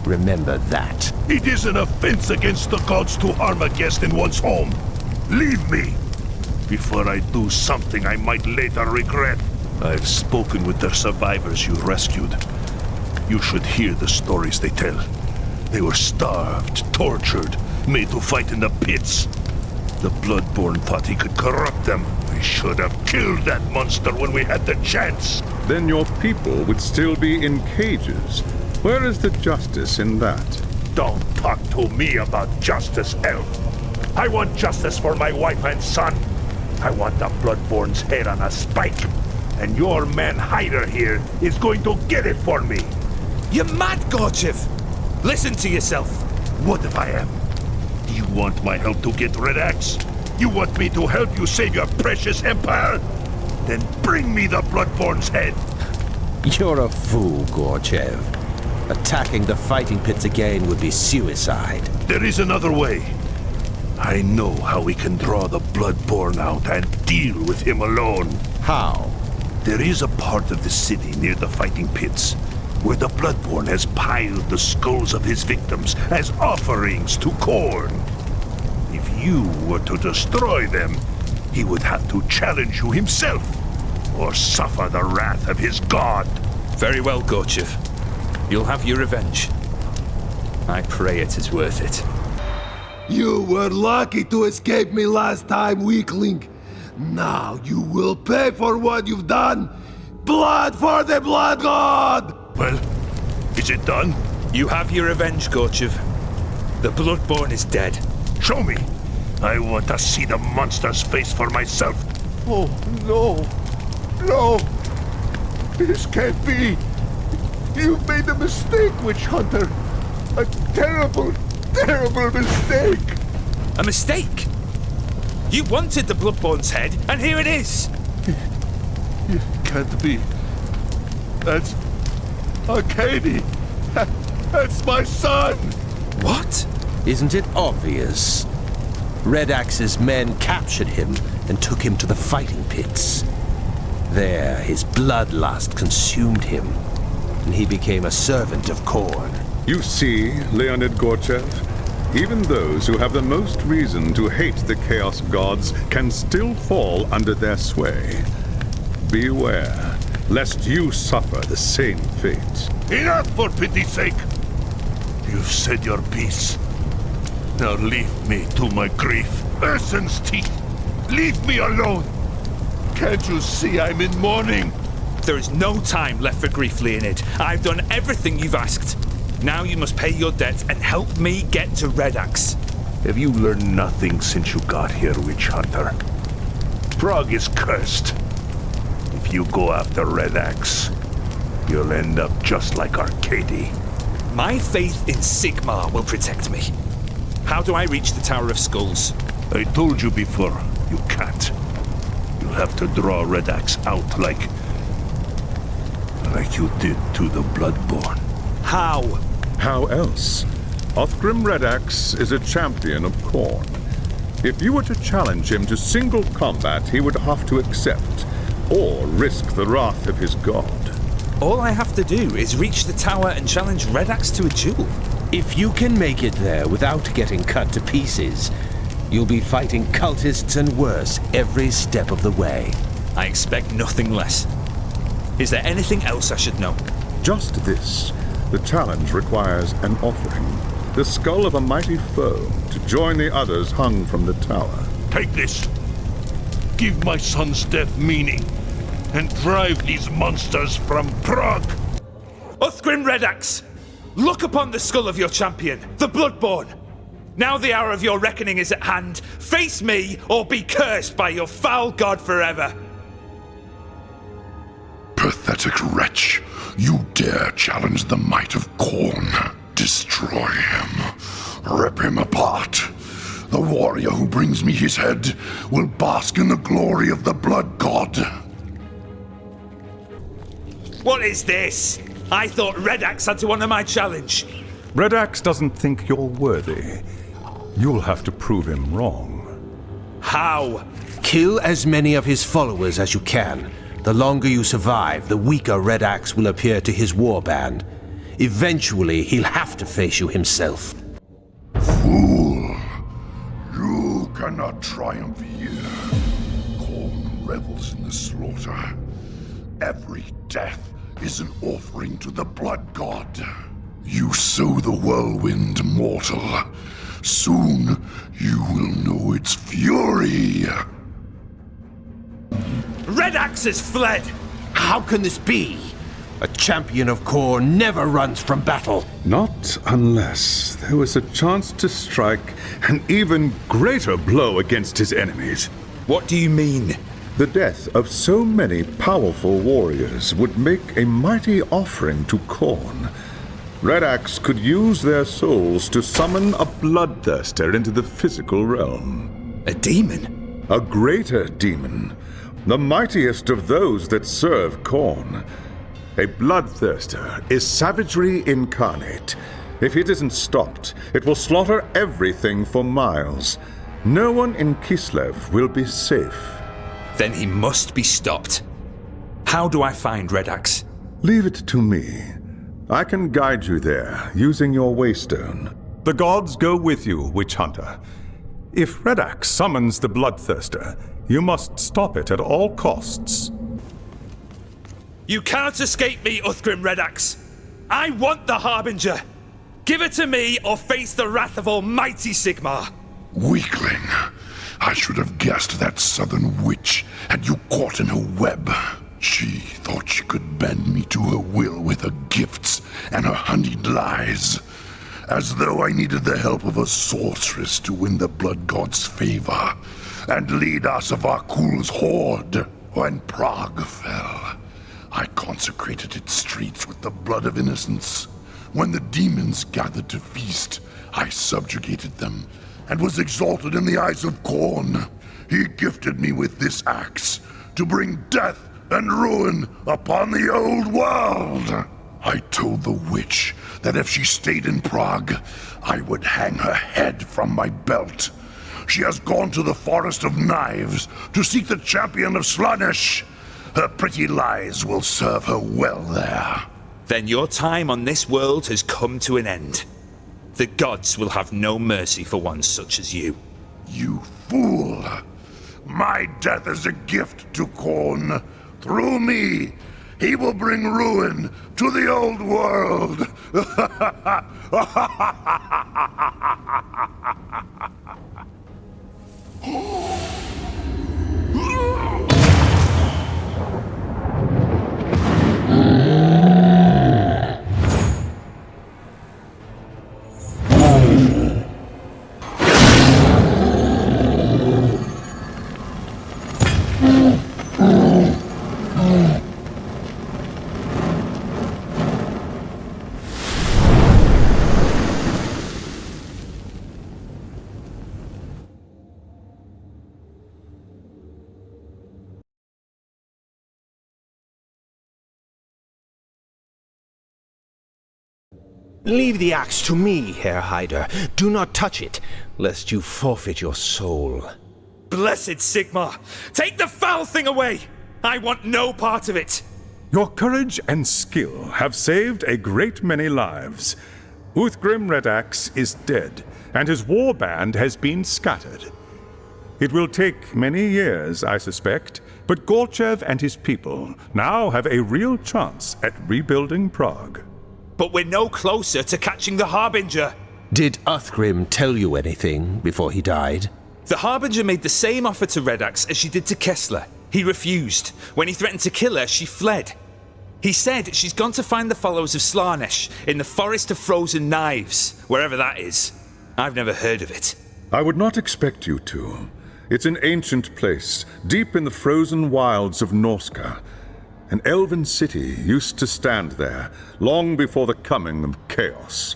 Remember that. It is an offense against the gods to harm a guest in one's home. Leave me, before I do something I might later regret. I've spoken with the survivors you rescued. You should hear the stories they tell. They were starved, tortured, made to fight in the pits. The Bloodborne thought he could corrupt them. We should have killed that monster when we had the chance. Then your people would still be in cages. Where is the justice in that? Don't talk to me about justice, Elf. I want justice for my wife and son. I want the Bloodborne's head on a spike. And your man Heider here is going to get it for me. You're mad, Gorchev! Listen to yourself. What if I am? You want my help to get Red Axe? You want me to help you save your precious empire? Then bring me the Bloodborne's head. You're a fool, Gorchev. Attacking the fighting pits again would be suicide. There is another way. I know how we can draw the Bloodborne out and deal with him alone. How? There is a part of the city near the fighting pits where the Bloodborne has piled the skulls of his victims as offerings to Khorne. If you were to destroy them, he would have to challenge you himself, or suffer the wrath of his god. Very well, Gorchev. You'll have your revenge. I pray it is worth it. You were lucky to escape me last time, weakling. Now you will pay for what you've done. Blood for the Blood God! Well, is it done? You have your revenge, Gorchev. The Bloodborne is dead. Show me. I want to see the monster's face for myself. Oh, no. No. This can't be. You've made a mistake, Witch Hunter. A terrible, terrible mistake. A mistake? You wanted the Bloodborne's head, and here it is. It can't be. That's Arcady. That's my son. What? Isn't it obvious? Red Axe's men captured him and took him to the fighting pits. There, his bloodlust consumed him, and he became a servant of Khorne. You see, Leonid Gorchev, even those who have the most reason to hate the Chaos Gods can still fall under their sway. Beware, lest you suffer the same fate. Enough, for pity's sake! You've said your piece. Now leave me to my grief. Ursun's teeth! Leave me alone! Can't you see I'm in mourning? There is no time left for grief, Leonid. I've done everything you've asked. Now you must pay your debt and help me get to Red Axe. Have you learned nothing since you got here, Witch Hunter? Prague is cursed. If you go after Red Axe, you'll end up just like Arcady. My faith in Sigmar will protect me. How do I reach the Tower of Skulls? I told you before, you can't. You'll have to draw Red Axe out like you did to the Bloodborne. How? How else? Othgrim Red Axe is a champion of Khorne. If you were to challenge him to single combat, he would have to accept, or risk the wrath of his god. All I have to do is reach the tower and challenge Red Axe to a duel. If you can make it there without getting cut to pieces, you'll be fighting cultists and worse every step of the way. I expect nothing less. Is there anything else I should know? Just this. The challenge requires an offering. The skull of a mighty foe to join the others hung from the tower. Take this. Give my son's death meaning, and drive these monsters from Prague. Othgrim Red Axe, look upon the skull of your champion, the Bloodborne. Now the hour of your reckoning is at hand. Face me, or be cursed by your foul god forever. Pathetic wretch. You dare challenge the might of Khorne. Destroy him. Rip him apart. The warrior who brings me his head will bask in the glory of the Blood God. What is this? I thought Red Axe had to honor my challenge. Red Axe doesn't think you're worthy. You'll have to prove him wrong. How? Kill as many of his followers as you can. The longer you survive, the weaker Red Axe will appear to his warband. Eventually, he'll have to face you himself. Fool! You cannot triumph here. Khorne revels in the slaughter. Every death is an offering to the Blood God. You sow the whirlwind, mortal. Soon, you will know its fury. Red Axe has fled! How can this be? A champion of Khorne never runs from battle. Not unless there was a chance to strike an even greater blow against his enemies. What do you mean? The death of so many powerful warriors would make a mighty offering to Khorne. Red Axe could use their souls to summon a bloodthirster into the physical realm. A demon? A greater demon. The mightiest of those that serve Khorne. A bloodthirster is savagery incarnate. If it isn't stopped, it will slaughter everything for miles. No one in Kislev will be safe. Then he must be stopped. How do I find Red Axe? Leave it to me. I can guide you there, using your waystone. The gods go with you, Witch Hunter. If Redax summons the Bloodthirster, you must stop it at all costs. You cannot escape me, Uthgrim Redax. I want the Harbinger. Give it to me or face the wrath of Almighty Sigmar. Weakling. I should have guessed that southern witch had you caught in her web. She thought she could bend me to her will with her gifts and her honeyed lies. As though I needed the help of a sorceress to win the blood god's favor and lead Asavakul's horde. When Prague fell, I consecrated its streets with the blood of innocents. When the demons gathered to feast, I subjugated them and was exalted in the eyes of Khorne. He gifted me with this axe to bring death and ruin upon the old world. I told the witch that if she stayed in Prague, I would hang her head from my belt. She has gone to the Forest of Knives to seek the champion of Slaanesh. Her pretty lies will serve her well there. Then your time on this world has come to an end. The gods will have no mercy for one such as you. You fool! My death is a gift to Khorne. Through me, he will bring ruin to the old world. Leave the axe to me, Herr Hyder. Do not touch it, lest you forfeit your soul. Blessed Sigmar! Take the foul thing away! I want no part of it! Your courage and skill have saved a great many lives. Uthgrim Redax is dead, and his war band has been scattered. It will take many years, I suspect, but Gorchev and his people now have a real chance at rebuilding Prague. But we're no closer to catching the Harbinger. Did Uthgrim tell you anything before he died? The Harbinger made the same offer to Redax as she did to Kessler. He refused. When he threatened to kill her, she fled. He said she's gone to find the followers of Slaanesh in the Forest of Frozen Knives, wherever that is. I've never heard of it. I would not expect you to. It's an ancient place, deep in the frozen wilds of Norska. An elven city used to stand there, long before the coming of chaos.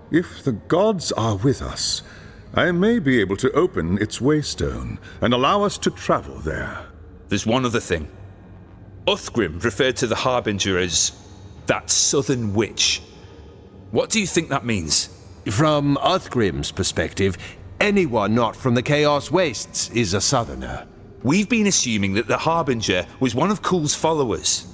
If the gods are with us, I may be able to open its waystone and allow us to travel there. There's one other thing. Uthgrim referred to the Harbinger as that southern witch. What do you think that means? From Uthgrim's perspective, anyone not from the Chaos Wastes is a southerner. We've been assuming that the Harbinger was one of Kul's followers.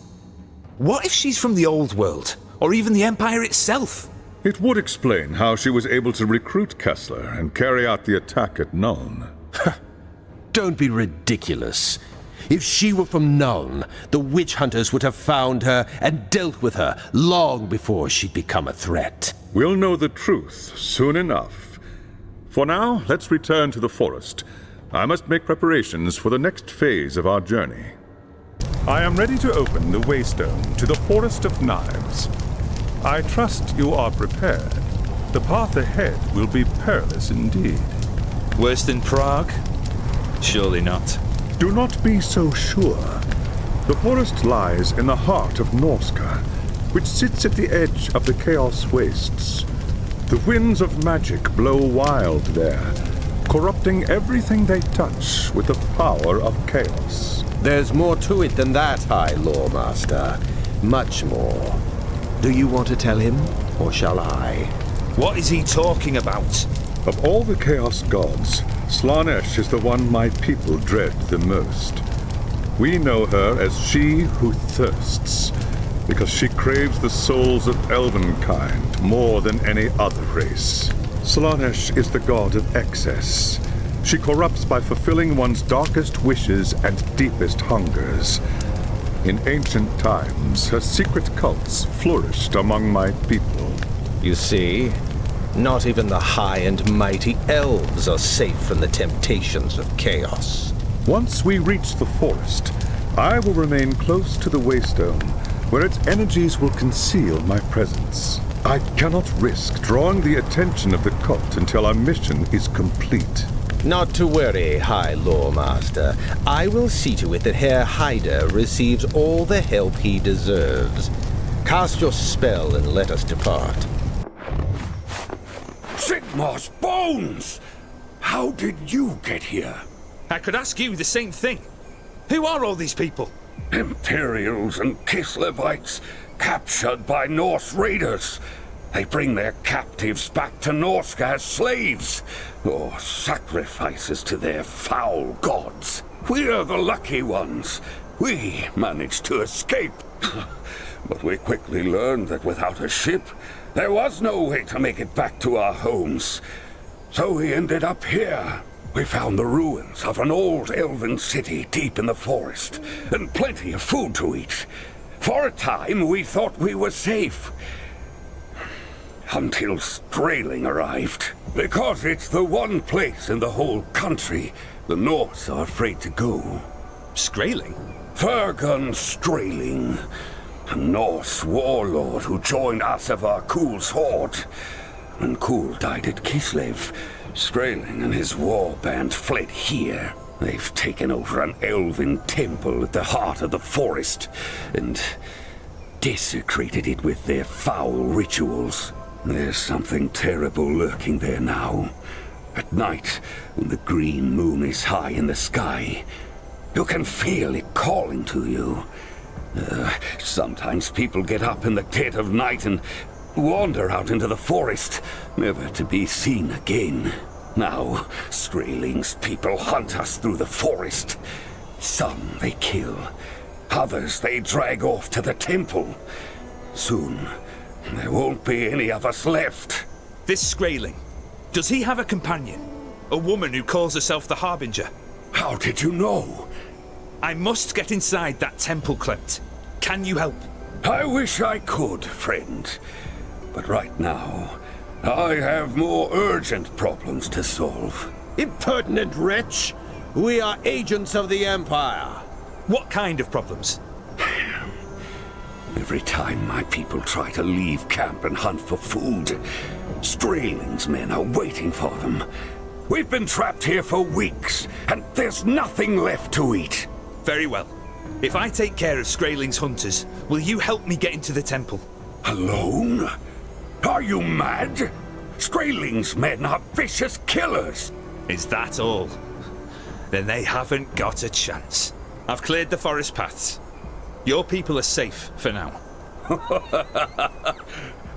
What if she's from the old world, or even the Empire itself? It would explain how she was able to recruit Kessler and carry out the attack at Nuln. Don't be ridiculous. If she were from Nuln, the witch hunters would have found her and dealt with her long before she'd become a threat. We'll know the truth soon enough. For now, let's return to the forest. I must make preparations for the next phase of our journey. I am ready to open the waystone to the Forest of Knives. I trust you are prepared. The path ahead will be perilous indeed. Worse than Prague? Surely not. Do not be so sure. The forest lies in the heart of Norska, which sits at the edge of the Chaos Wastes. The winds of magic blow wild there, corrupting everything they touch with the power of chaos. There's more to it than that, High Lawmaster. Much more. Do you want to tell him, or shall I? What is he talking about? Of all the Chaos gods, Slaanesh is the one my people dread the most. We know her as she who thirsts, because she craves the souls of elvenkind more than any other race. Slaanesh is the god of excess. She corrupts by fulfilling one's darkest wishes and deepest hungers. In ancient times, her secret cults flourished among my people. You see, not even the high and mighty elves are safe from the temptations of chaos. Once we reach the forest, I will remain close to the Waystone, where its energies will conceal my presence. I cannot risk drawing the attention of the cult until our mission is complete. Not to worry, High Lore Master. I will see to it that Herr Hyder receives all the help he deserves. Cast your spell and let us depart. Sigmar's bones! How did you get here? I could ask you the same thing. Who are all these people? Imperials and Kislevites, captured by Norse raiders. They bring their captives back to Norska as slaves, or sacrifices to their foul gods. We're the lucky ones. We managed to escape. But we quickly learned that without a ship, there was no way to make it back to our homes. So we ended up here. We found the ruins of an old elven city deep in the forest, and plenty of food to eat. For a time, we thought we were safe. Until Strailing arrived. Because it's the one place in the whole country the Norse are afraid to go. Strailing? Fergun Strailing, a Norse warlord who joined Asavar Kul's horde. When Kul died at Kislev, Strailing and his war band fled here. They've taken over an elven temple at the heart of the forest and desecrated it with their foul rituals. There's something terrible lurking there now. At night, when the green moon is high in the sky, you can feel it calling to you. Sometimes people get up in the dead of night and wander out into the forest, never to be seen again. Now, Strailing's people hunt us through the forest. Some they kill, others they drag off to the temple. Soon, there won't be any of us left. This Skrailing, does he have a companion? A woman who calls herself the Harbinger? How did you know? I must get inside that temple, Klemt. Can you help? I wish I could, friend. But right now, I have more urgent problems to solve. Impertinent wretch! We are agents of the Empire. What kind of problems? Every time my people try to leave camp and hunt for food, Strailing's men are waiting for them. We've been trapped here for weeks, and there's nothing left to eat. Very well. If I take care of Skrailing's hunters, will you help me get into the temple? Alone? Are you mad? Skrailing's men are vicious killers. Is that all? Then they haven't got a chance. I've cleared the forest paths. Your people are safe for now.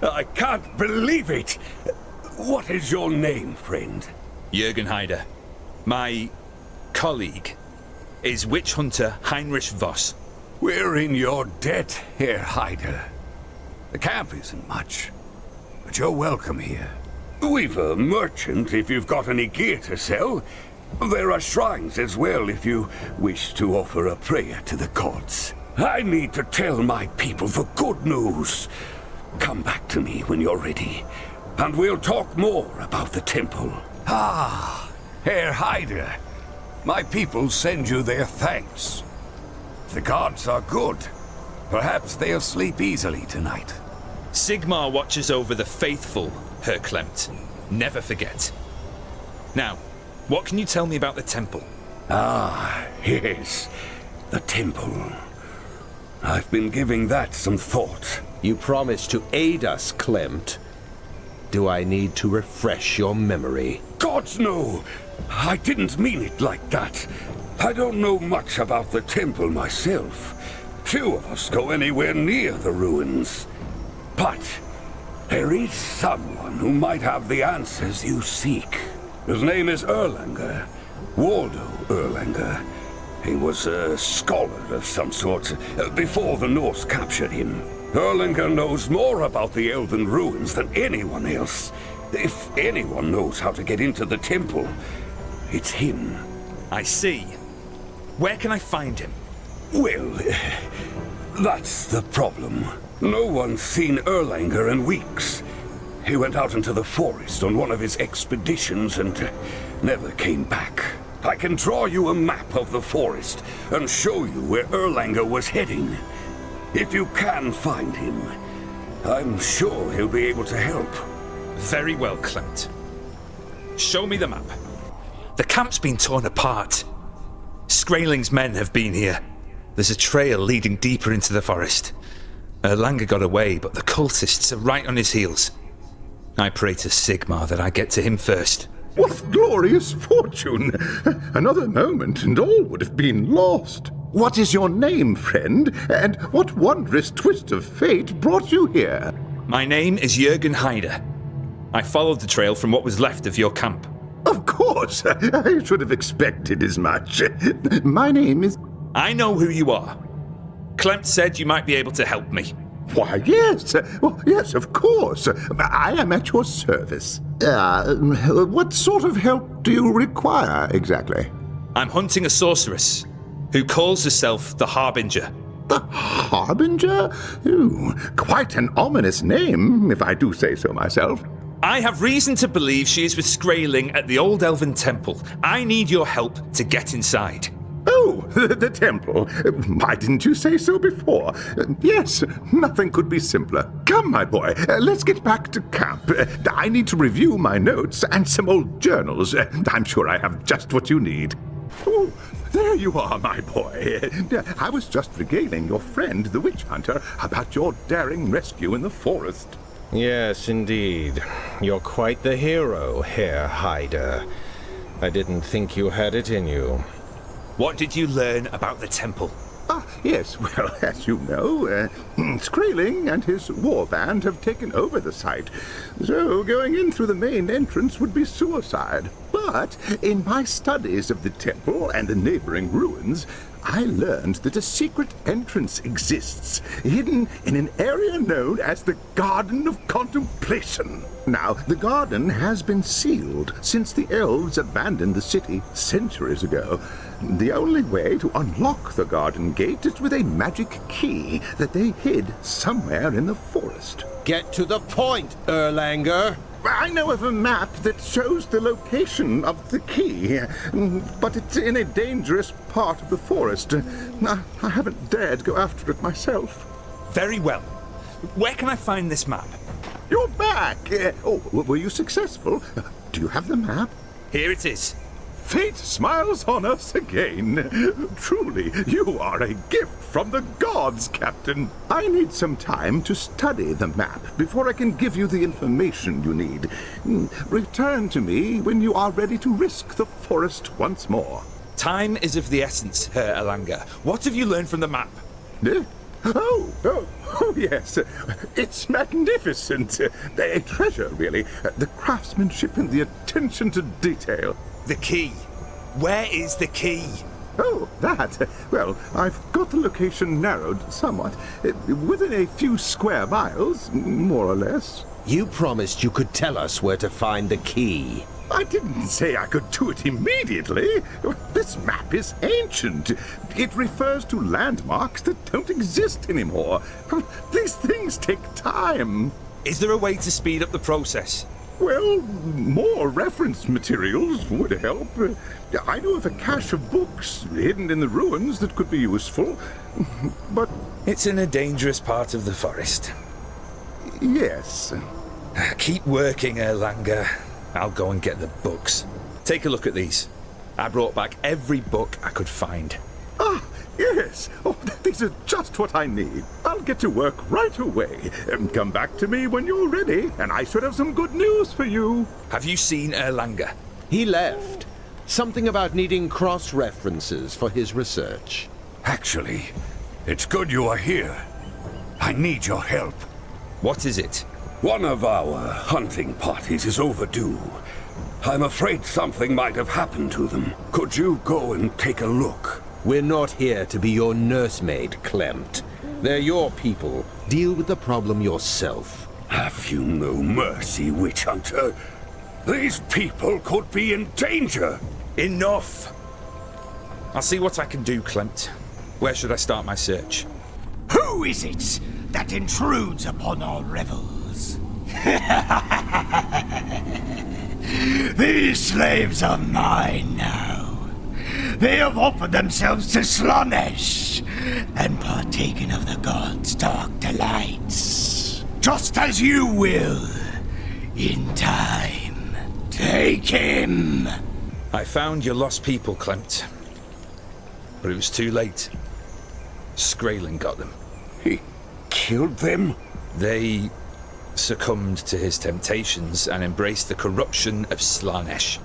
I can't believe it. What is your name, friend? Jürgen Hyder. My colleague is witch hunter Heinrich Voss. We're in your debt, Herr Hyder. The camp isn't much, but you're welcome here. We've a merchant if you've got any gear to sell. There are shrines as well if you wish to offer a prayer to the gods. I need to tell my people the good news. Come back to me when you're ready, and we'll talk more about the temple. Ah, Herr Hyder. My people send you their thanks. If the gods are good, perhaps they'll sleep easily tonight. Sigmar watches over the faithful, Herr Klemt. Never forget. Now, what can you tell me about the temple? Ah, yes, the temple. I've been giving that some thought. You promised to aid us, Klemt. Do I need to refresh your memory? Gods, no! I didn't mean it like that. I don't know much about the temple myself. Few of us go anywhere near the ruins. But there is someone who might have the answers you seek. His name is Erlanger. Waldo Erlanger. He was a scholar of some sort, before the Norse captured him. Erlanger knows more about the Elven ruins than anyone else. If anyone knows how to get into the temple, it's him. I see. Where can I find him? Well, that's the problem. No one's seen Erlanger in weeks. He went out into the forest on one of his expeditions and never came back. I can draw you a map of the forest and show you where Erlanger was heading. If you can find him, I'm sure he'll be able to help. Very well, Clement. Show me the map. The camp's been torn apart. Skraeling's men have been here. There's a trail leading deeper into the forest. Erlanger got away, but the cultists are right on his heels. I pray to Sigmar that I get to him first. What glorious fortune! Another moment and all would have been lost. What is your name, friend? And what wondrous twist of fate brought you here? My name is Jürgen Heider. I followed the trail from what was left of your camp. Of course! I should have expected as much. My name is... I know who you are. Clem said you might be able to help me. Why, yes. Well, yes, of course. I am at your service. What sort of help do you require, exactly? I'm hunting a sorceress who calls herself the Harbinger. The Harbinger? Ooh, quite an ominous name, if I do say so myself. I have reason to believe she is with Skraeling at the Old Elven Temple. I need your help to get inside. Oh, the temple. Why didn't you say so before? Yes, nothing could be simpler. Come, my boy, let's get back to camp. I need to review my notes and some old journals. I'm sure I have just what you need. Oh, there you are, my boy. I was just regaling your friend, the witch hunter, about your daring rescue in the forest. Yes, indeed. You're quite the hero, Herr Heider. I didn't think you had it in you. What did you learn about the temple? Yes, well, as you know, Skraeling and his warband have taken over the site, so going in through the main entrance would be suicide. But in my studies of the temple and the neighboring ruins, I learned that a secret entrance exists, hidden in an area known as the Garden of Contemplation. Now, the garden has been sealed since the elves abandoned the city centuries ago. The only way to unlock the garden gate is with a magic key that they hid somewhere in the forest. Get to the point, Erlanger. I know of a map that shows the location of the key, but it's in a dangerous part of the forest. I haven't dared go after it myself. Very well. Where can I find this map? You're back! Were you successful? Do you have the map? Here it is. Fate smiles on us again. Truly, you are a gift from the gods, Captain. I need some time to study the map before I can give you the information you need. Return to me when you are ready to risk the forest once more. Time is of the essence, Herr Erlanger. What have you learned from the map? Oh, yes. It's magnificent. A treasure, really. The craftsmanship and the attention to detail. The key. Where is the key? Oh, that. Well, I've got the location narrowed somewhat. Within a few square miles, more or less. You promised you could tell us where to find the key. I didn't say I could do it immediately. This map is ancient. It refers to landmarks that don't exist anymore. These things take time. Is there a way to speed up the process? Well, more reference materials would help. I know of a cache of books hidden in the ruins that could be useful, but... It's in a dangerous part of the forest. Yes. Keep working, Erlanger. I'll go and get the books. Take a look at these. I brought back every book I could find. Yes. Oh, these are just what I need. I'll get to work right away. Come back to me when you're ready, and I should have some good news for you. Have you seen Erlanger? He left. Something about needing cross-references for his research. Actually, it's good you are here. I need your help. What is it? One of our hunting parties is overdue. I'm afraid something might have happened to them. Could you go and take a look? We're not here to be your nursemaid, Clemt. They're your people. Deal with the problem yourself. Have you no mercy, witch hunter? These people could be in danger. Enough! I'll see what I can do, Clemt. Where should I start my search? Who is it that intrudes upon our revels? These slaves are mine now. They have offered themselves to Slaanesh and partaken of the gods' dark delights. Just as you will, in time. Take him! I found your lost people, Clemt. But it was too late. Skraeling got them. He killed them? They succumbed to his temptations and embraced the corruption of Slaanesh.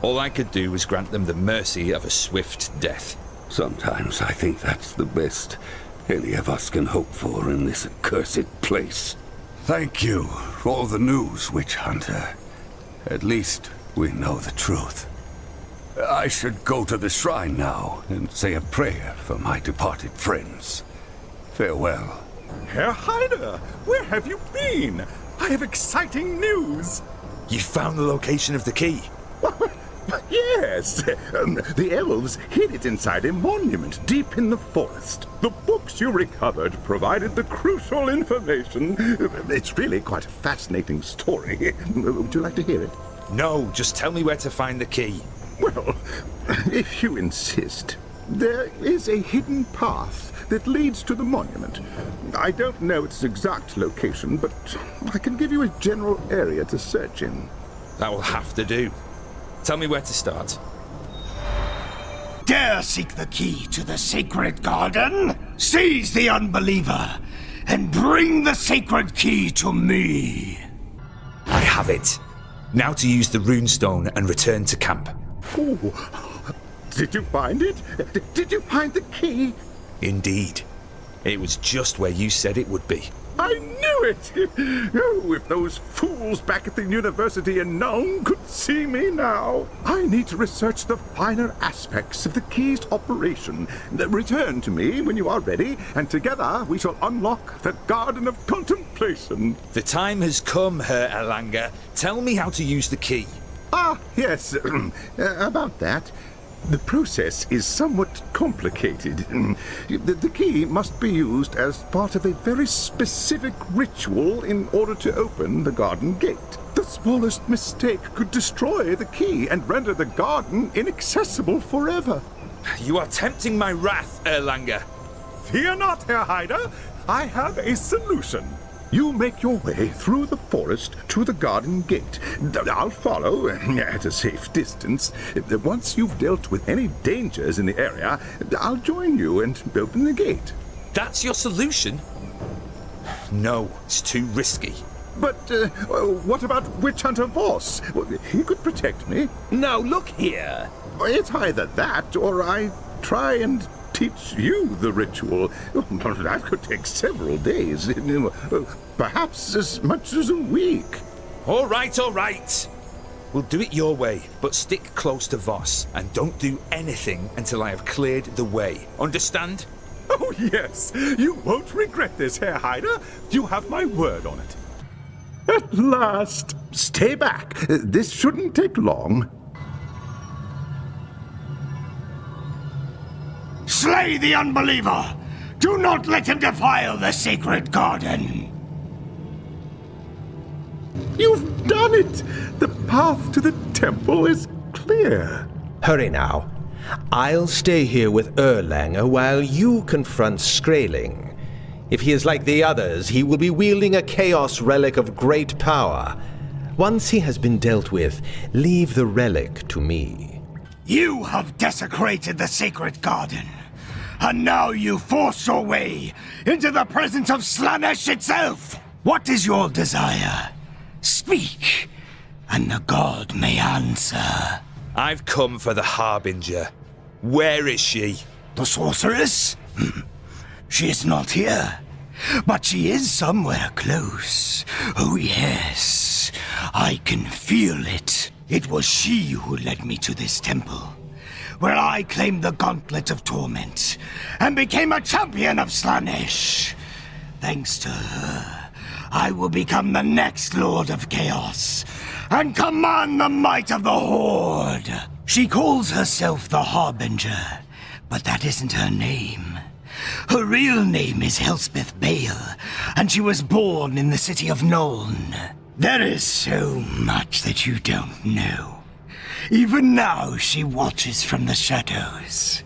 All I could do was grant them the mercy of a swift death. Sometimes I think that's the best any of us can hope for in this accursed place. Thank you for all the news, Witch Hunter. At least we know the truth. I should go to the shrine now and say a prayer for my departed friends. Farewell. Herr Heider, where have you been? I have exciting news. You found the location of the key? Yes, the elves hid it inside a monument deep in the forest. The books you recovered provided the crucial information. It's really quite a fascinating story. Would you like to hear it? No, just tell me where to find the key. Well, if you insist, there is a hidden path that leads to the monument. I don't know its exact location, but I can give you a general area to search in. That will have to do. Tell me where to start. Dare seek the key to the sacred garden? Seize the unbeliever and bring the sacred key to me. I have it. Now to use the runestone and return to camp. Oh, did you find it? Did you find the key? Indeed. It was just where you said it would be. I knew it! Oh, if those fools back at the university in Nuln could see me now! I need to research the finer aspects of the key's operation. Return to me when you are ready, and together we shall unlock the Garden of Contemplation. The time has come, Herr Erlanger. Tell me how to use the key. Ah, yes, about that. The process is somewhat complicated. The key must be used as part of a very specific ritual in order to open the garden gate. The smallest mistake could destroy the key and render the garden inaccessible forever. You are tempting my wrath, Erlanger. Fear not, Herr Heider. I have a solution. You make your way through the forest to the garden gate. I'll follow at a safe distance. Once you've dealt with any dangers in the area, I'll join you and open the gate. That's your solution? No, it's too risky. But what about Witch Hunter Voss? He could protect me. Now look here. It's either that or I try and teach you the ritual. That could take several days, perhaps as much as a week. All right, all right. We'll do it your way, but stick close to Voss and don't do anything until I have cleared the way. Understand? Oh, yes. You won't regret this, Herr Heider. You have my word on it. At last. Stay back. This shouldn't take long. Slay the unbeliever! Do not let him defile the sacred garden! You've done it! The path to the temple is clear. Hurry now. I'll stay here with Erlanger while you confront Skraeling. If he is like the others, he will be wielding a chaos relic of great power. Once he has been dealt with, leave the relic to me. You have desecrated the sacred garden, and now you force your way into the presence of Slaanesh itself! What is your desire? Speak, and the god may answer. I've come for the Harbinger. Where is she? The sorceress? She is not here, but she is somewhere close. Oh yes, I can feel it. It was she who led me to this temple. where I claimed the Gauntlet of Torment and became a champion of Slaanesh. Thanks to her, I will become the next Lord of Chaos and command the might of the Horde. She calls herself the Harbinger, but that isn't her name. Her real name is Elspeth Bale, and she was born in the city of Nuln. There is so much that you don't know. Even now she watches from the shadows,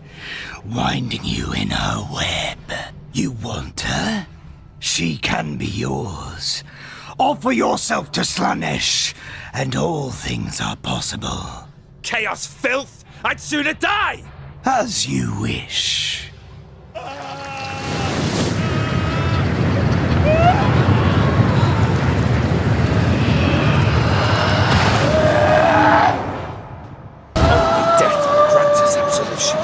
winding you in her web. You want her? She can be yours. Offer yourself to Slaanesh, and all things are possible. Chaos filth! I'd sooner die! As you wish. Death will grant us absolution.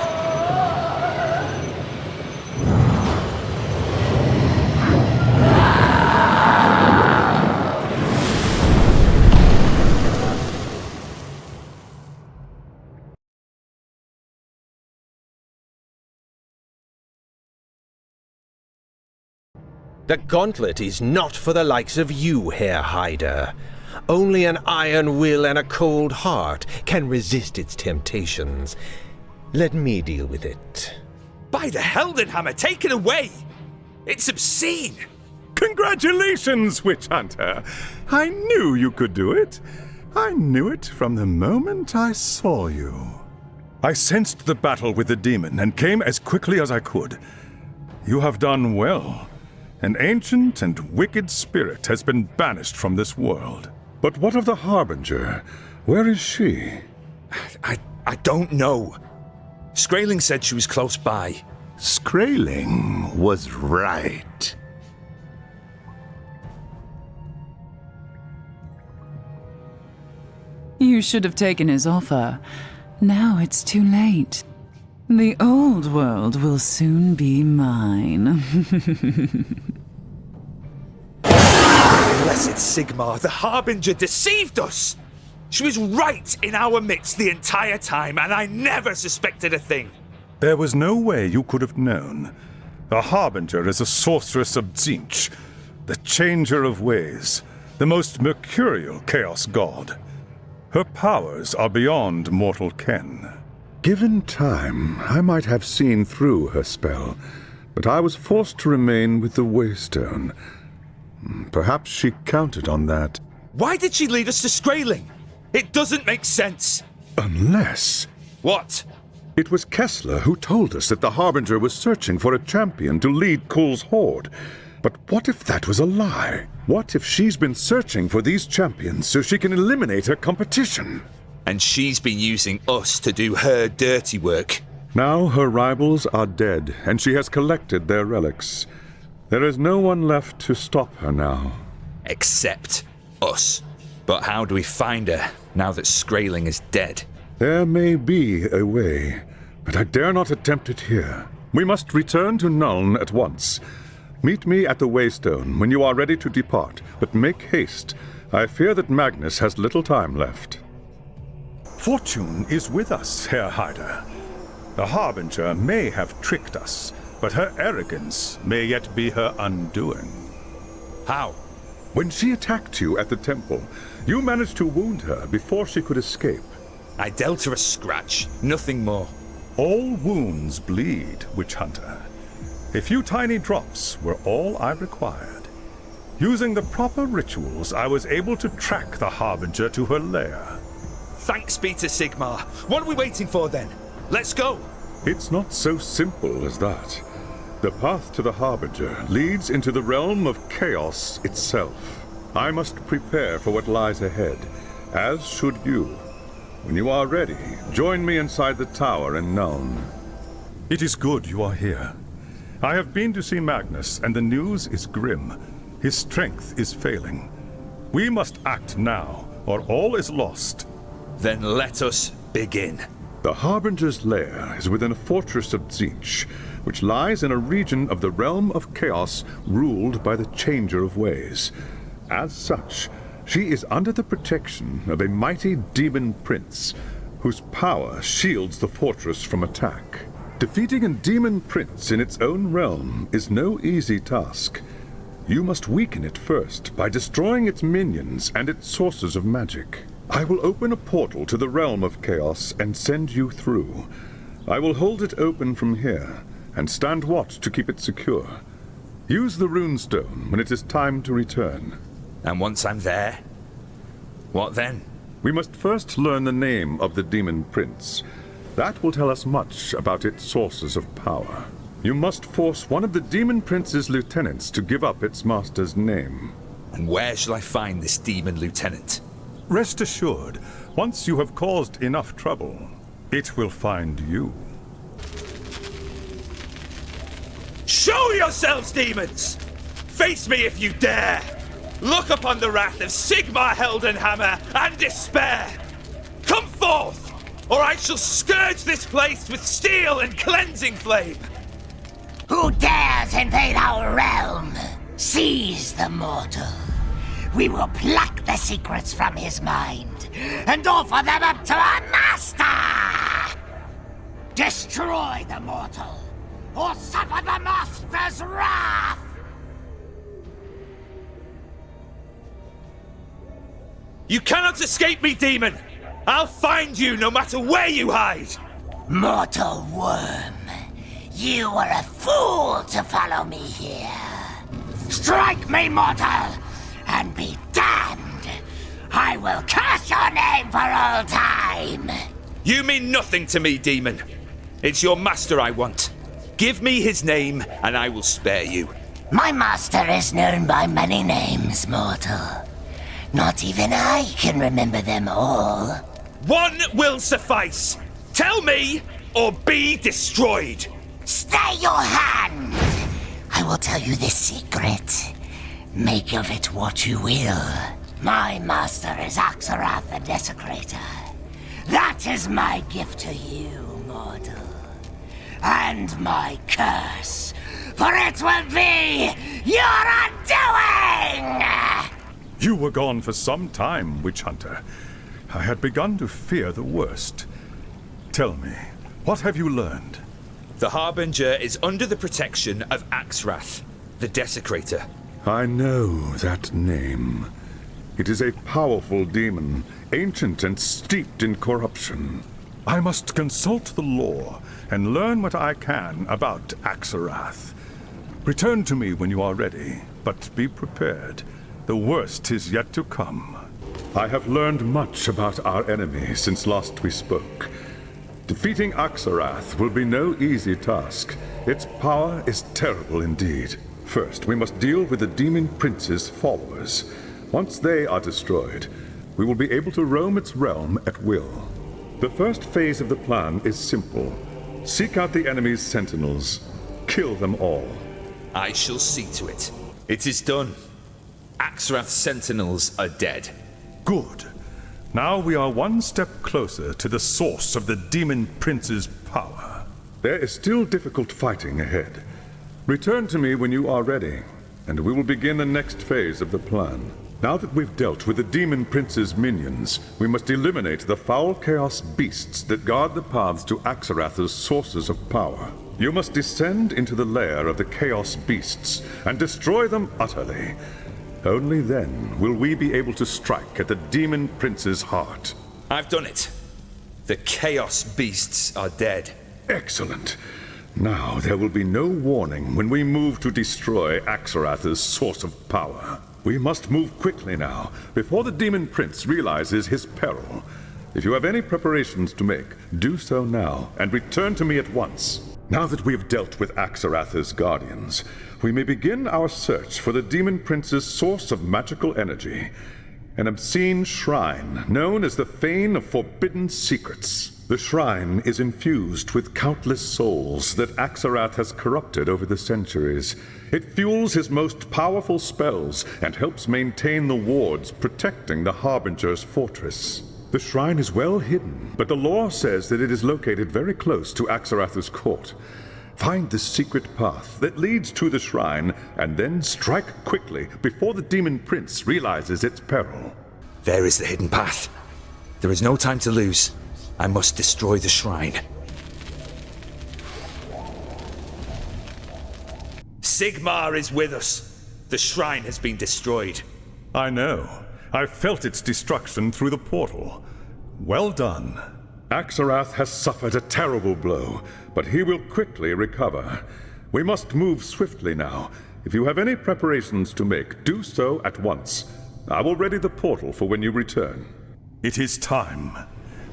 The gauntlet is not for the likes of you, Hair Hider. Only an iron will and a cold heart can resist its temptations. Let me deal with it. By the Heldenhammer, take it away! It's obscene! Congratulations, Witch Hunter! I knew you could do it. I knew it from the moment I saw you. I sensed the battle with the demon and came as quickly as I could. You have done well. An ancient and wicked spirit has been banished from this world. But what of the Harbinger? Where is she? I don't know. Skraeling said she was close by. Skraeling was right. You should have taken his offer. Now it's too late. The old world will soon be mine. Blessed Sigmar, the Harbinger deceived us! She was right in our midst the entire time, and I never suspected a thing. There was no way you could have known. The Harbinger is a sorceress of Tzeentch, the changer of ways, the most mercurial chaos god. Her powers are beyond mortal ken. Given time, I might have seen through her spell, but I was forced to remain with the Waystone. Perhaps she counted on that. Why did she lead us to Skraeling? It doesn't make sense. Unless... What? It was Kessler who told us that the Harbinger was searching for a champion to lead Kull's horde. But what if that was a lie? What if she's been searching for these champions so she can eliminate her competition? And she's been using us to do her dirty work. Now her rivals are dead, and she has collected their relics. There is no one left to stop her now. Except us. But how do we find her, now that Skraeling is dead? There may be a way, but I dare not attempt it here. We must return to Nuln at once. Meet me at the Waystone when you are ready to depart, but make haste. I fear that Magnus has little time left. Fortune is with us, Herr Hider. The Harbinger may have tricked us, but her arrogance may yet be her undoing. How? When she attacked you at the temple, you managed to wound her before she could escape. I dealt her a scratch, nothing more. All wounds bleed, Witch Hunter. A few tiny drops were all I required. Using the proper rituals, I was able to track the Harbinger to her lair. Thanks be to Sigmar. What are we waiting for then? Let's go! It's not so simple as that. The path to the Harbinger leads into the realm of chaos itself. I must prepare for what lies ahead, as should you. When you are ready, join me inside the tower in Nuln. It is good you are here. I have been to see Magnus, and the news is grim. His strength is failing. We must act now, or all is lost. Then let us begin. The Harbinger's lair is within a fortress of Tzeentch, which lies in a region of the realm of chaos ruled by the Changer of Ways. As such, she is under the protection of a mighty demon prince, whose power shields the fortress from attack. Defeating a demon prince in its own realm is no easy task. You must weaken it first by destroying its minions and its sources of magic. I will open a portal to the realm of chaos and send you through. I will hold it open from here and stand watch to keep it secure. Use the runestone when it is time to return. And once I'm there, what then? We must first learn the name of the demon prince. That will tell us much about its sources of power. You must force one of the demon prince's lieutenants to give up its master's name. And where shall I find this demon lieutenant? Rest assured, once you have caused enough trouble, it will find you. Show yourselves, demons! Face me if you dare! Look upon the wrath of Sigmar Heldenhammer and despair! Come forth, or I shall scourge this place with steel and cleansing flame! Who dares invade our realm? Seize the mortal. We will pluck the secrets from his mind and offer them up to our master! Destroy the mortal, or suffer the master's wrath! You cannot escape me, demon! I'll find you no matter where you hide! Mortal worm, you were a fool to follow me here. Strike me, mortal, and be damned! I will curse your name for all time! You mean nothing to me, demon. It's your master I want. Give me his name, and I will spare you. My master is known by many names, mortal. Not even I can remember them all. One will suffice. Tell me, or be destroyed. Stay your hand! I will tell you this secret. Make of it what you will. My master is Axarath the Desecrator. That is my gift to you, mortal. And my curse, for it will be your undoing! You were gone for some time, Witch Hunter. I had begun to fear the worst. Tell me, what have you learned? The Harbinger is under the protection of Axarath, the Desecrator. I know that name. It is a powerful demon, ancient and steeped in corruption. I must consult the lore and learn what I can about Axarath. Return to me when you are ready, but be prepared. The worst is yet to come. I have learned much about our enemy since last we spoke. Defeating Axarath will be no easy task. Its power is terrible indeed. First, we must deal with the Demon Prince's followers. Once they are destroyed, we will be able to roam its realm at will. The first phase of the plan is simple. Seek out the enemy's sentinels. Kill them all. I shall see to it. It is done. Axarath's sentinels are dead. Good. Now we are one step closer to the source of the Demon Prince's power. There is still difficult fighting ahead. Return to me when you are ready, and we will begin the next phase of the plan. Now that we've dealt with the Demon Prince's minions, we must eliminate the foul chaos beasts that guard the paths to Axarath's sources of power. You must descend into the lair of the chaos beasts and destroy them utterly. Only then will we be able to strike at the Demon Prince's heart. I've done it. The chaos beasts are dead. Excellent. Now there will be no warning when we move to destroy Axarath's source of power. We must move quickly now, before the Demon Prince realizes his peril. If you have any preparations to make, do so now, and return to me at once. Now that we have dealt with Axarath's guardians, we may begin our search for the Demon Prince's source of magical energy. An obscene shrine known as the Fane of Forbidden Secrets. The shrine is infused with countless souls that Axarath has corrupted over the centuries. It fuels his most powerful spells and helps maintain the wards protecting the Harbinger's fortress. The shrine is well hidden, but the lore says that it is located very close to Axarath's court. Find the secret path that leads to the shrine, and then strike quickly before the Demon Prince realizes its peril. There is the hidden path. There is no time to lose. I must destroy the shrine. Sigmar is with us. The shrine has been destroyed. I know. I felt its destruction through the portal. Well done. Axarath has suffered a terrible blow, but he will quickly recover. We must move swiftly now. If you have any preparations to make, do so at once. I will ready the portal for when you return. It is time.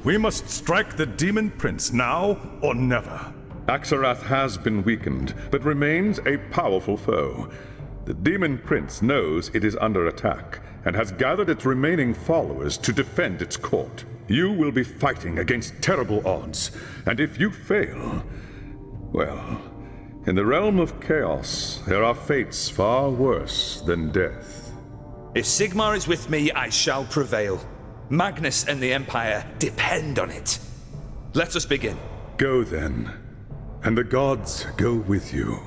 We must strike the Demon Prince now or never. Axarath has been weakened, but remains a powerful foe. The Demon Prince knows it is under attack, and has gathered its remaining followers to defend its court. You will be fighting against terrible odds, and if you fail, well, in the realm of chaos, there are fates far worse than death. If Sigmar is with me, I shall prevail. Magnus and the Empire depend on it. Let us begin. Go then, and the gods go with you.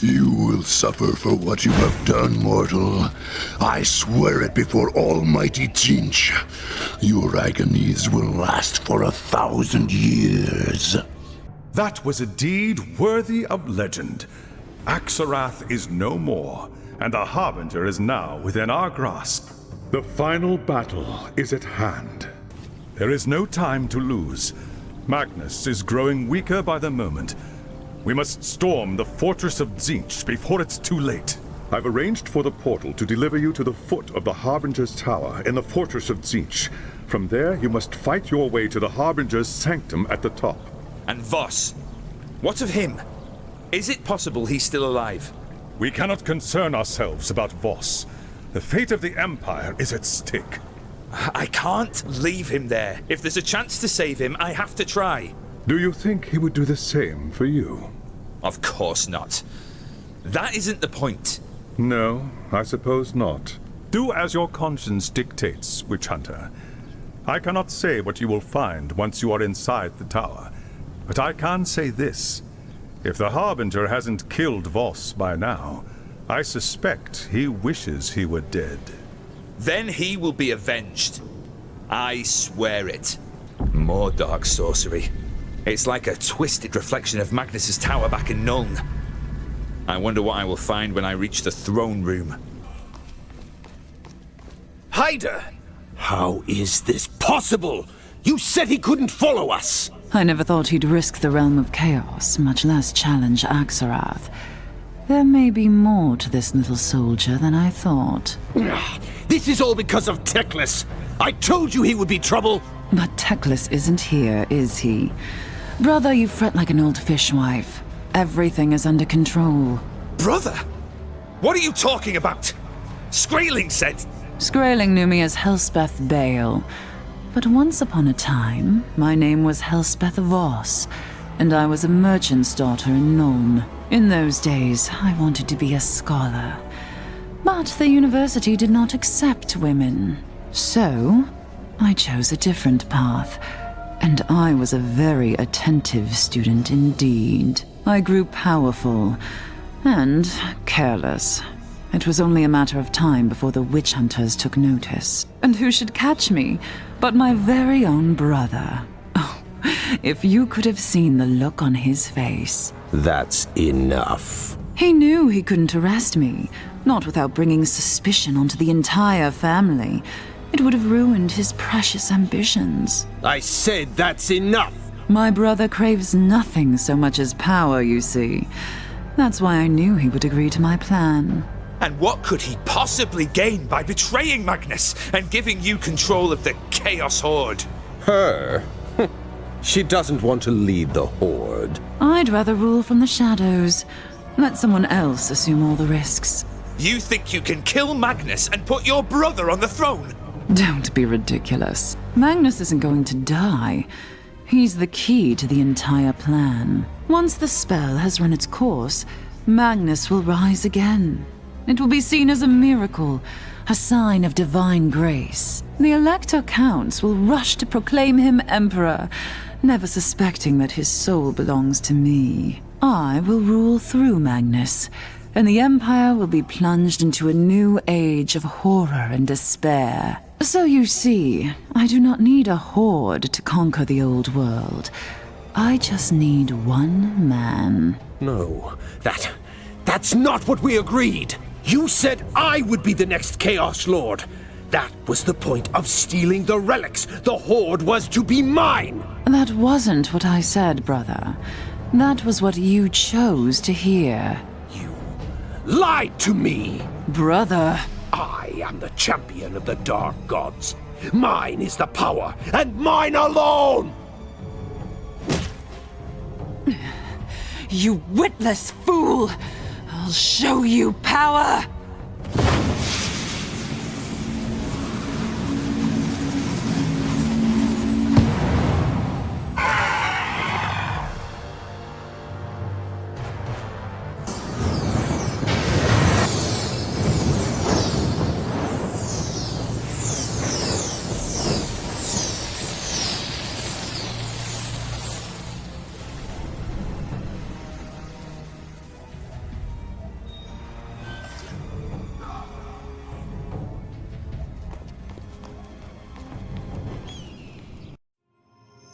You will suffer for what you have done, mortal. I swear it before Almighty Tzeentch. Your agonies will last for 1,000 years. That was a deed worthy of legend. Axarath is no more, and the Harbinger is now within our grasp. The final battle is at hand. There is no time to lose. Magnus is growing weaker by the moment. We must storm the fortress of Tzeentch before it's too late. I've arranged for the portal to deliver you to the foot of the Harbinger's Tower in the fortress of Tzeentch. From there, you must fight your way to the Harbinger's Sanctum at the top. And Voss? What of him? Is it possible he's still alive? We cannot concern ourselves about Voss. The fate of the Empire is at stake. I can't leave him there. If there's a chance to save him, I have to try. Do you think he would do the same for you? Of course not. That isn't the point. No, I suppose not. Do as your conscience dictates, Witch Hunter. I cannot say what you will find once you are inside the tower, but I can say this. If the Harbinger hasn't killed Voss by now, I suspect he wishes he were dead. Then he will be avenged. I swear it. More dark sorcery. It's like a twisted reflection of Magnus's tower back in Nuln. I wonder what I will find when I reach the throne room. Hyder! How is this possible? You said he couldn't follow us! I never thought he'd risk the realm of chaos, much less challenge Axarath. There may be more to this little soldier than I thought. This is all because of Teclis! I told you he would be trouble! But Teclis isn't here, is he? Brother, you fret like an old fishwife. Everything is under control. Brother? What are you talking about? Skraeling said... Skraeling knew me as Helspeth Bale. But once upon a time, my name was Helspeth Voss, and I was a merchant's daughter in Nuln. In those days, I wanted to be a scholar. But the university did not accept women. So, I chose a different path. And I was a very attentive student indeed. I grew powerful and careless. It was only a matter of time before the witch hunters took notice. And who should catch me but my very own brother? Oh, if you could have seen the look on his face. That's enough. He knew he couldn't arrest me, not without bringing suspicion onto the entire family. It would have ruined his precious ambitions. I said that's enough! My brother craves nothing so much as power, you see. That's why I knew he would agree to my plan. And what could he possibly gain by betraying Magnus and giving you control of the Chaos Horde? Her? She doesn't want to lead the Horde. I'd rather rule from the shadows. Let someone else assume all the risks. You think you can kill Magnus and put your brother on the throne? Don't be ridiculous. Magnus isn't going to die. He's the key to the entire plan. Once the spell has run its course, Magnus will rise again. It will be seen as a miracle, a sign of divine grace. The Elector Counts will rush to proclaim him emperor, never suspecting that his soul belongs to me. I will rule through Magnus, and the Empire will be plunged into a new age of horror and despair. So you see, I do not need a horde to conquer the old world. I just need one man. No, that's not what we agreed. You said I would be the next Chaos Lord. That was the point of stealing the relics. The horde was to be mine. That wasn't what I said, brother. That was what you chose to hear. You lied to me. Brother. I am the champion of the Dark Gods. Mine is the power, and mine alone! You witless fool! I'll show you power!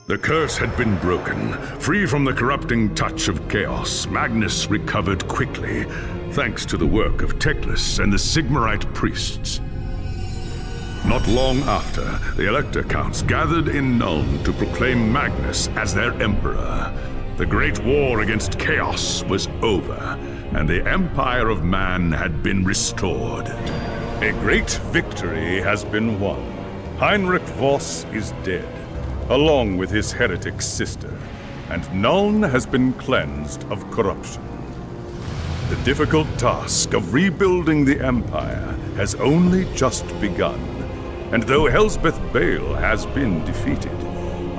The curse had been broken. Free from the corrupting touch of chaos, Magnus recovered quickly, thanks to the work of Teclis and the Sigmarite priests. Not long after, the Elector Counts gathered in Nuln to proclaim Magnus as their emperor. The Great War against chaos was over, and the Empire of Man had been restored. A great victory has been won. Heinrich Voss is dead, along with his heretic sister, and Nuln has been cleansed of corruption. The difficult task of rebuilding the Empire has only just begun, and though Elsbeth Bale has been defeated,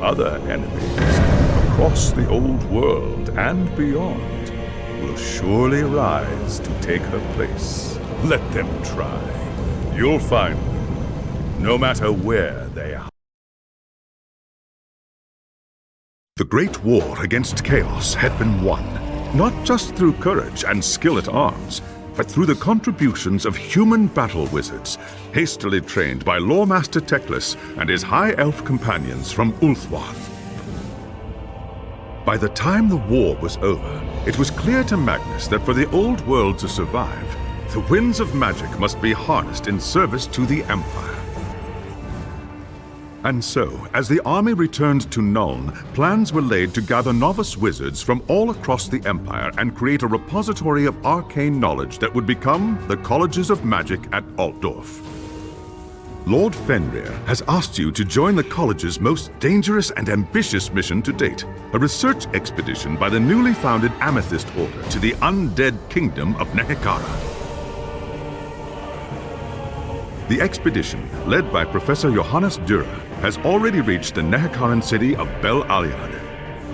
other enemies across the old world and beyond will surely rise to take her place. Let them try. You'll find them, no matter where they are. The Great War against chaos had been won, not just through courage and skill at arms, but through the contributions of human battle wizards, hastily trained by Loremaster Teclis and his high elf companions from Ulthwath. By the time the war was over, it was clear to Magnus that for the old world to survive, the winds of magic must be harnessed in service to the Empire. And so, as the army returned to Nuln, plans were laid to gather novice wizards from all across the Empire and create a repository of arcane knowledge that would become the Colleges of Magic at Altdorf. Lord Fenrir has asked you to join the College's most dangerous and ambitious mission to date, a research expedition by the newly founded Amethyst Order to the undead kingdom of Nehekara. The expedition, led by Professor Johannes Dürer, has already reached the Nehekaran city of Bel Aliad.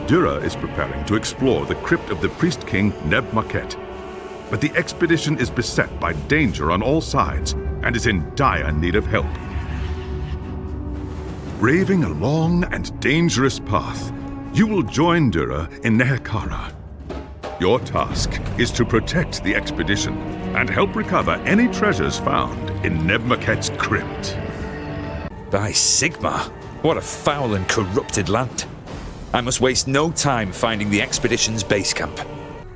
Dürer is preparing to explore the crypt of the priest king Neb Maket. But the expedition is beset by danger on all sides and is in dire need of help. Braving a long and dangerous path, you will join Dürer in Nehekara. Your task is to protect the expedition and help recover any treasures found in Neb Maket's crypt. By Sigmar, what a foul and corrupted land. I must waste no time finding the expedition's base camp.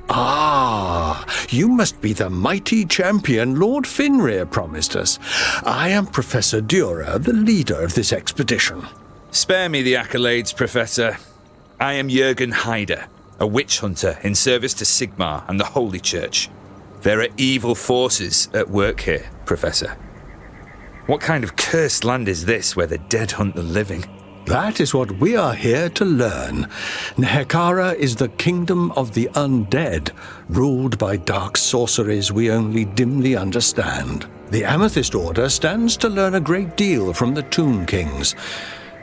Ah, you must be the mighty champion Lord Fenrir promised us. I am Professor Dürer, the leader of this expedition. Spare me the accolades, Professor. I am Jürgen Heider, a witch hunter in service to Sigmar and the Holy Church. There are evil forces at work here, Professor. What kind of cursed land is this where the dead hunt the living? That is what we are here to learn. Nehekara is the kingdom of the undead, ruled by dark sorceries we only dimly understand. The Amethyst Order stands to learn a great deal from the Tomb Kings.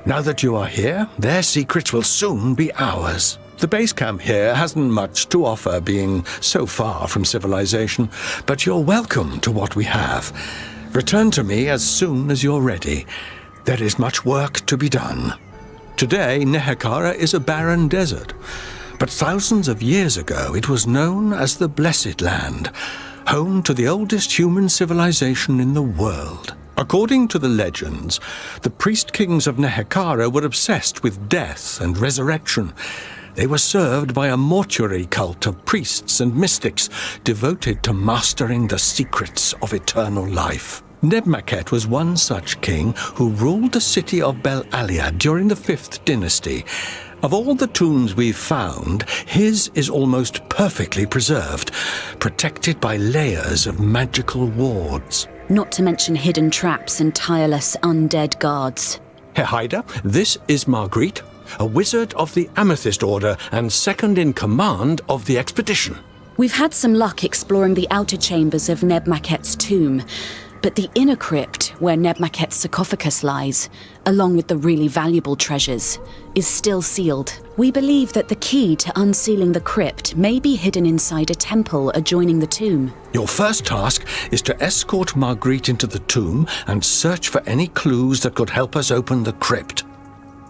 Now that you are here, their secrets will soon be ours. The base camp here hasn't much to offer, being so far from civilization, but you're welcome to what we have. Return to me as soon as you're ready. There is much work to be done. Today, Nehekara is a barren desert, but thousands of years ago it was known as the Blessed Land, home to the oldest human civilization in the world. According to the legends, the priest-kings of Nehekara were obsessed with death and resurrection. They were served by a mortuary cult of priests and mystics devoted to mastering the secrets of eternal life. Nebmaket was one such king who ruled the city of Bel Alia during the 5th dynasty. Of all the tombs we've found, his is almost perfectly preserved, protected by layers of magical wards. Not to mention hidden traps and tireless undead guards. Herr Haider, this is Marguerite, a wizard of the Amethyst Order and second in command of the expedition. We've had some luck exploring the outer chambers of Nebmaket's tomb, but the inner crypt, where Nebmaket's sarcophagus lies, along with the really valuable treasures, is still sealed. We believe that the key to unsealing the crypt may be hidden inside a temple adjoining the tomb. Your first task is to escort Marguerite into the tomb and search for any clues that could help us open the crypt.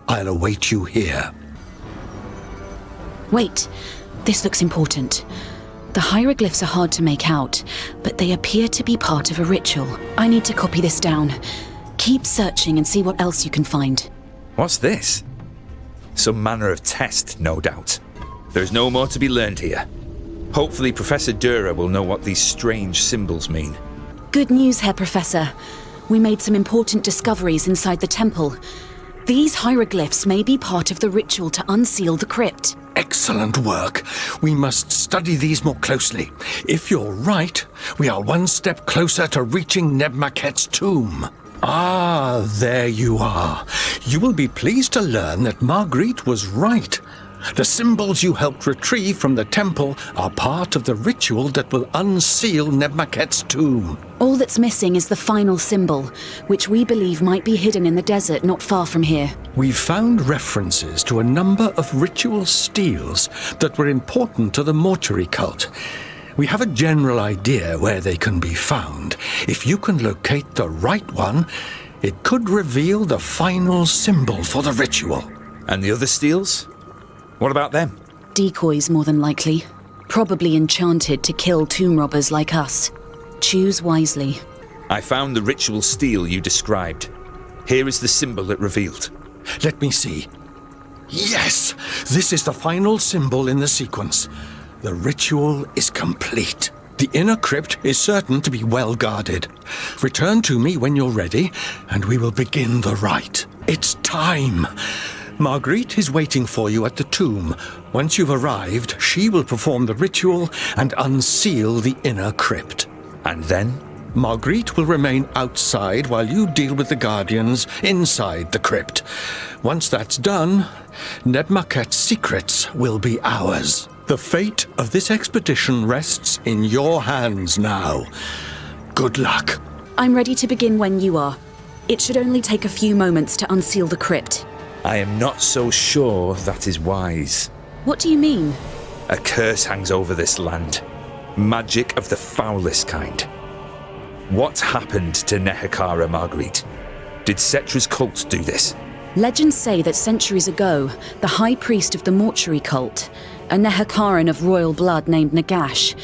I'll await you here. Wait, this looks important. The hieroglyphs are hard to make out, but they appear to be part of a ritual. I need to copy this down. Keep searching and see what else you can find. What's this? Some manner of test, no doubt. There's no more to be learned here. Hopefully Professor Dura will know what these strange symbols mean. Good news, Herr Professor. We made some important discoveries inside the temple. These hieroglyphs may be part of the ritual to unseal the crypt. Excellent work. We must study these more closely. If you're right, we are one step closer to reaching Nebmaket's tomb. Ah, there you are. You will be pleased to learn that Marguerite was right. The symbols you helped retrieve from the temple are part of the ritual that will unseal Nebmaket's tomb. All that's missing is the final symbol, which we believe might be hidden in the desert not far from here. We've found references to a number of ritual steels that were important to the mortuary cult. We have a general idea where they can be found. If you can locate the right one, it could reveal the final symbol for the ritual. And the other steels? What about them? Decoys, more than likely. Probably enchanted to kill tomb robbers like us. Choose wisely. I found the ritual steel you described. Here is the symbol it revealed. Let me see. Yes! This is the final symbol in the sequence. The ritual is complete. The inner crypt is certain to be well guarded. Return to me when you're ready, and we will begin the rite. It's time! Marguerite is waiting for you at the tomb. Once you've arrived, she will perform the ritual and unseal the inner crypt. And then? Marguerite will remain outside while you deal with the guardians inside the crypt. Once that's done, Nebmaket's secrets will be ours. The fate of this expedition rests in your hands now. Good luck. I'm ready to begin when you are. It should only take a few moments to unseal the crypt. I am not so sure that is wise. What do you mean? A curse hangs over this land. Magic of the foulest kind. What happened to Nehekara, Marguerite? Did Cetra's cult do this? Legends say that centuries ago, the high priest of the mortuary cult, a Nehekaran of royal blood named Nagash,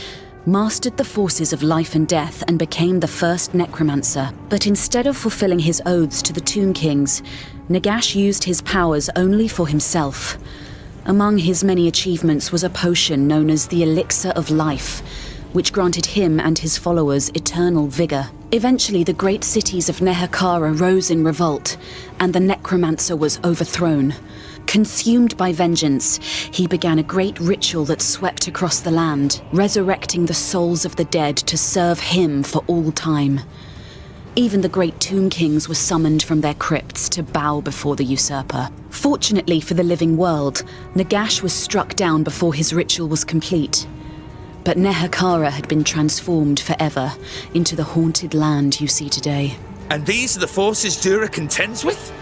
mastered the forces of life and death and became the first necromancer. But instead of fulfilling his oaths to the Tomb Kings, Nagash used his powers only for himself. Among his many achievements was a potion known as the Elixir of Life, which granted him and his followers eternal vigor. Eventually, the great cities of Nehekara rose in revolt, and the necromancer was overthrown. Consumed by vengeance, he began a great ritual that swept across the land, resurrecting the souls of the dead to serve him for all time. Even the great Tomb Kings were summoned from their crypts to bow before the usurper. Fortunately for the living world, Nagash was struck down before his ritual was complete. But Nehekara had been transformed forever into the haunted land you see today. And these are the forces Dura contends with?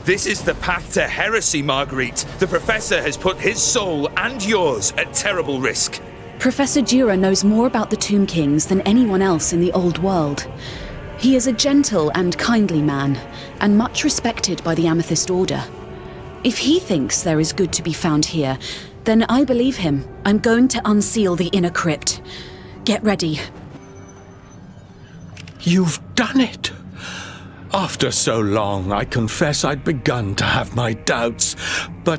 This is the path to heresy, Marguerite. The Professor has put his soul and yours at terrible risk. Professor Dura knows more about the Tomb Kings than anyone else in the old world. He is a gentle and kindly man, and much respected by the Amethyst Order. If he thinks there is good to be found here, then I believe him. I'm going to unseal the inner crypt. Get ready. You've done it! After so long, I confess I'd begun to have my doubts, but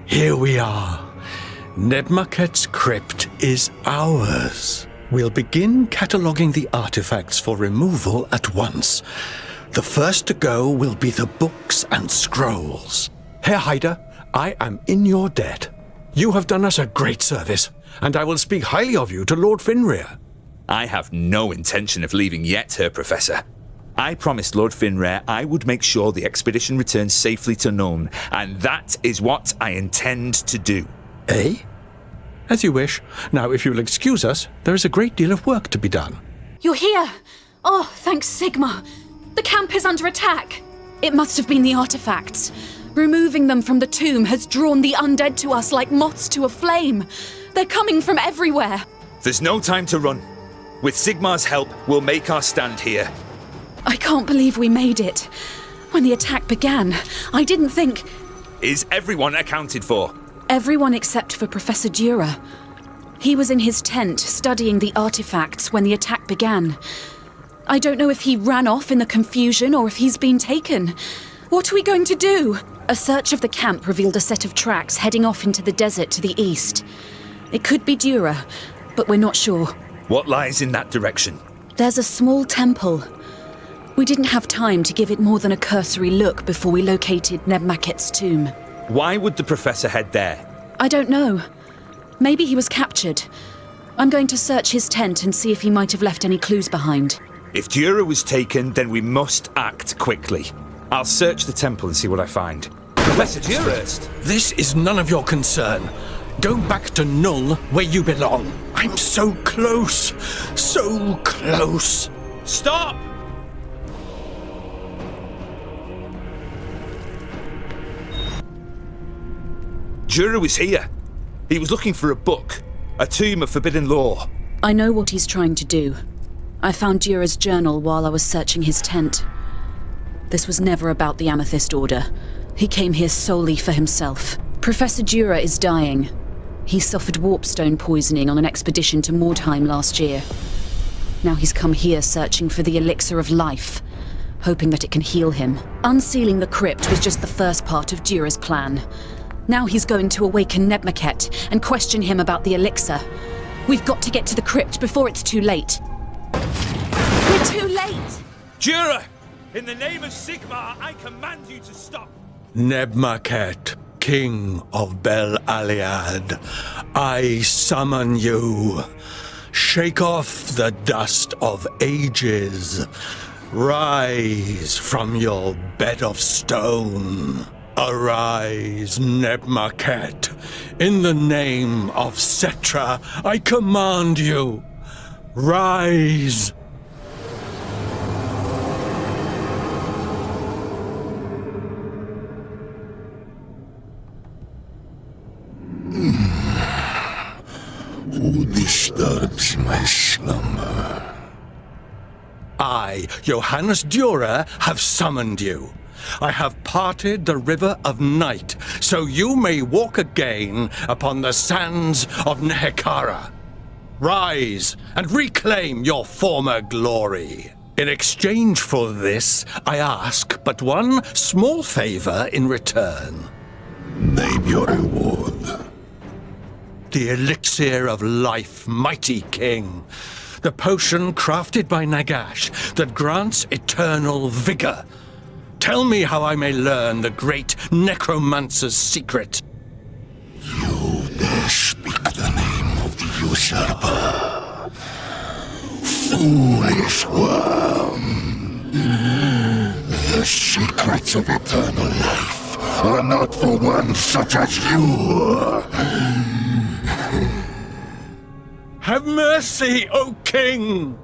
here we are. Nebmaket's crypt is ours. We'll begin cataloguing the artifacts for removal at once. The first to go will be the books and scrolls. Herr Hyder, I am in your debt. You have done us a great service, and I will speak highly of you to Lord Finrear. I have no intention of leaving yet, Herr Professor. I promised Lord Finrear I would make sure the expedition returns safely to Nuln, and that is what I intend to do. Eh? As you wish. Now, if you'll excuse us, there is a great deal of work to be done. You're here! Oh, thanks, Sigma. The camp is under attack. It must have been the artifacts. Removing them from the tomb has drawn the undead to us like moths to a flame. They're coming from everywhere. There's no time to run. With Sigmar's help, we'll make our stand here. I can't believe we made it. When the attack began, I didn't think... Is everyone accounted for? Everyone except for Professor Dura. He was in his tent studying the artifacts when the attack began. I don't know if he ran off in the confusion or if he's been taken. What are we going to do? A search of the camp revealed a set of tracks heading off into the desert to the east. It could be Dura, but we're not sure. What lies in that direction? There's a small temple. We didn't have time to give it more than a cursory look before we located Nebmaket's tomb. Why would the Professor head there? I don't know. Maybe he was captured. I'm going to search his tent and see if he might have left any clues behind. If Dura was taken, then we must act quickly. I'll search the temple and see what I find. Professor Dura first. This is none of your concern. Go back to Nuln, where you belong. I'm so close. So close. Stop! Dura was here. He was looking for a book. A tomb of forbidden lore. I know what he's trying to do. I found Dura's journal while I was searching his tent. This was never about the Amethyst Order. He came here solely for himself. Professor Dura is dying. He suffered warpstone poisoning on an expedition to Mordheim last year. Now he's come here searching for the elixir of life, hoping that it can heal him. Unsealing the crypt was just the first part of Dura's plan. Now he's going to awaken Nebmaket and question him about the elixir. We've got to get to the crypt before it's too late. We're too late! Dura! In the name of Sigmar, I command you to stop! Nebmaket, King of Bel-Aliad, I summon you. Shake off the dust of ages. Rise from your bed of stone. Arise, Nebmaket. In the name of Setra, I command you. Rise. Who disturbs my slumber? I, Johannes Dura, have summoned you. I have parted the river of night, so you may walk again upon the sands of Nehekara. Rise and reclaim your former glory. In exchange for this, I ask but one small favor in return. Name your reward. The elixir of life, mighty king. The potion crafted by Nagash that grants eternal vigor. Tell me how I may learn the great necromancer's secret. You dare speak the name of the usurper. Foolish worm. The secrets of eternal life are not for one such as you. Have mercy, O king!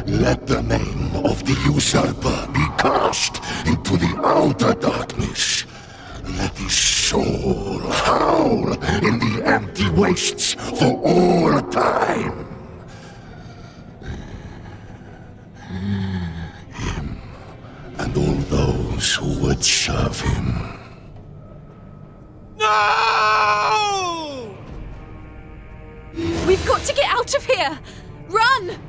Let the name of the usurper be cast into the outer darkness. Let his soul howl in the empty wastes for all time. Him and all those who would serve him. We've We've got to get out of here! Run!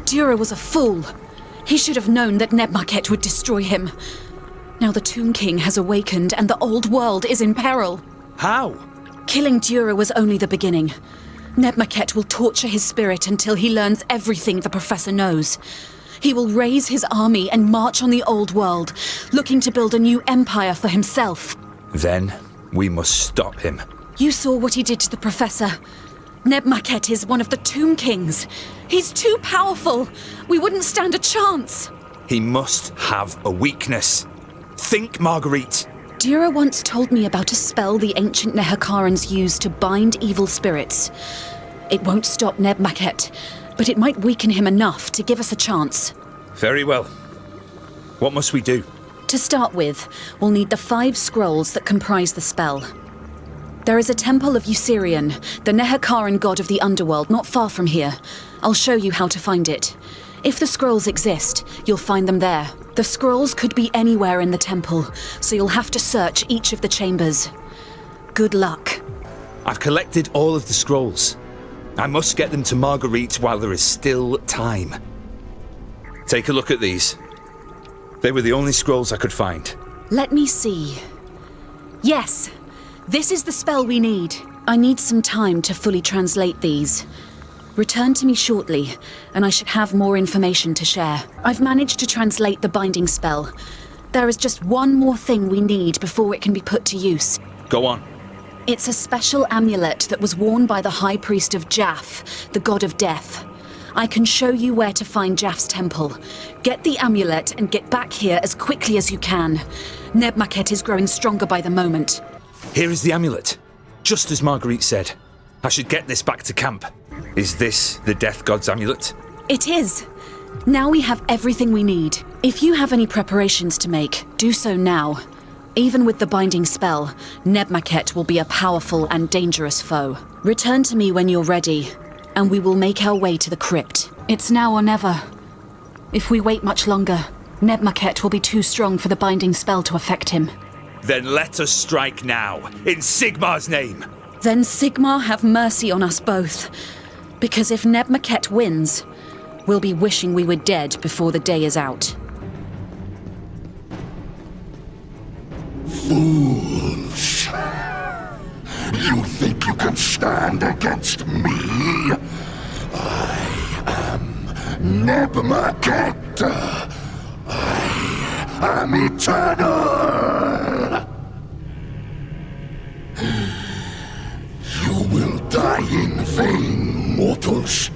Dura was a fool. He should have known that Nebmaket would destroy him. Now the Tomb King has awakened and the old world is in peril. How? Killing Dura was only the beginning. Nebmaket will torture his spirit until he learns everything the Professor knows. He will raise his army and march on the old world, looking to build a new empire for himself. Then we must stop him. You saw what he did to the Professor. Nebmaket is one of the Tomb Kings. He's too powerful. We wouldn't stand a chance. He must have a weakness. Think, Marguerite. Dura once told me about a spell the ancient Nehekarans use to bind evil spirits. It won't stop Nebmaket, but it might weaken him enough to give us a chance. Very well. What must we do? To start with, we'll need the 5 scrolls that comprise the spell. There is a temple of Usirian, the Nehekaran god of the underworld, not far from here. I'll show you how to find it. If the scrolls exist, you'll find them there. The scrolls could be anywhere in the temple, so you'll have to search each of the chambers. Good luck. I've collected all of the scrolls. I must get them to Marguerite while there is still time. Take a look at these. They were the only scrolls I could find. Let me see. Yes, this is the spell we need. I need some time to fully translate these. Return to me shortly, and I should have more information to share. I've managed to translate the binding spell. There is just one more thing we need before it can be put to use. Go on. It's a special amulet that was worn by the High Priest of Jaff, the god of death. I can show you where to find Jaff's temple. Get the amulet and get back here as quickly as you can. Nebmaket is growing stronger by the moment. Here is the amulet. Just as Marguerite said. I should get this back to camp. Is this the Death God's amulet? It is. Now we have everything we need. If you have any preparations to make, do so now. Even with the binding spell, Nebmaket will be a powerful and dangerous foe. Return to me when you're ready, and we will make our way to the crypt. It's now or never. If we wait much longer, Nebmaket will be too strong for the binding spell to affect him. Then let us strike now, in Sigmar's name. Then Sigmar have mercy on us both. Because if Nebmaket wins, we'll be wishing we were dead before the day is out. Fools! You think you can stand against me? I am Nebmaket. I am eternal. You will die in vain, mortals.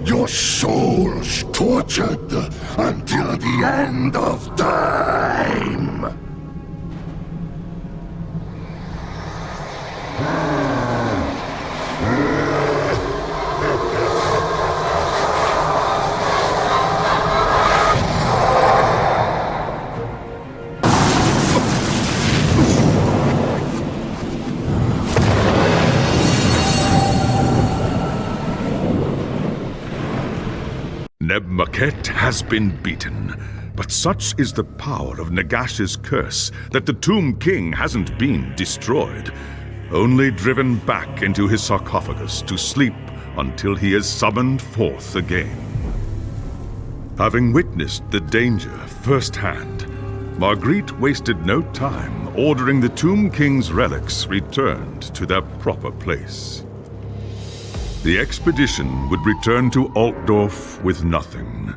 Your souls tortured until the end of time. Nebmaket has been beaten, but such is the power of Nagash's curse that the Tomb King hasn't been destroyed, only driven back into his sarcophagus to sleep until he is summoned forth again. Having witnessed the danger firsthand, Marguerite wasted no time ordering the Tomb King's relics returned to their proper place. The expedition would return to Altdorf with nothing,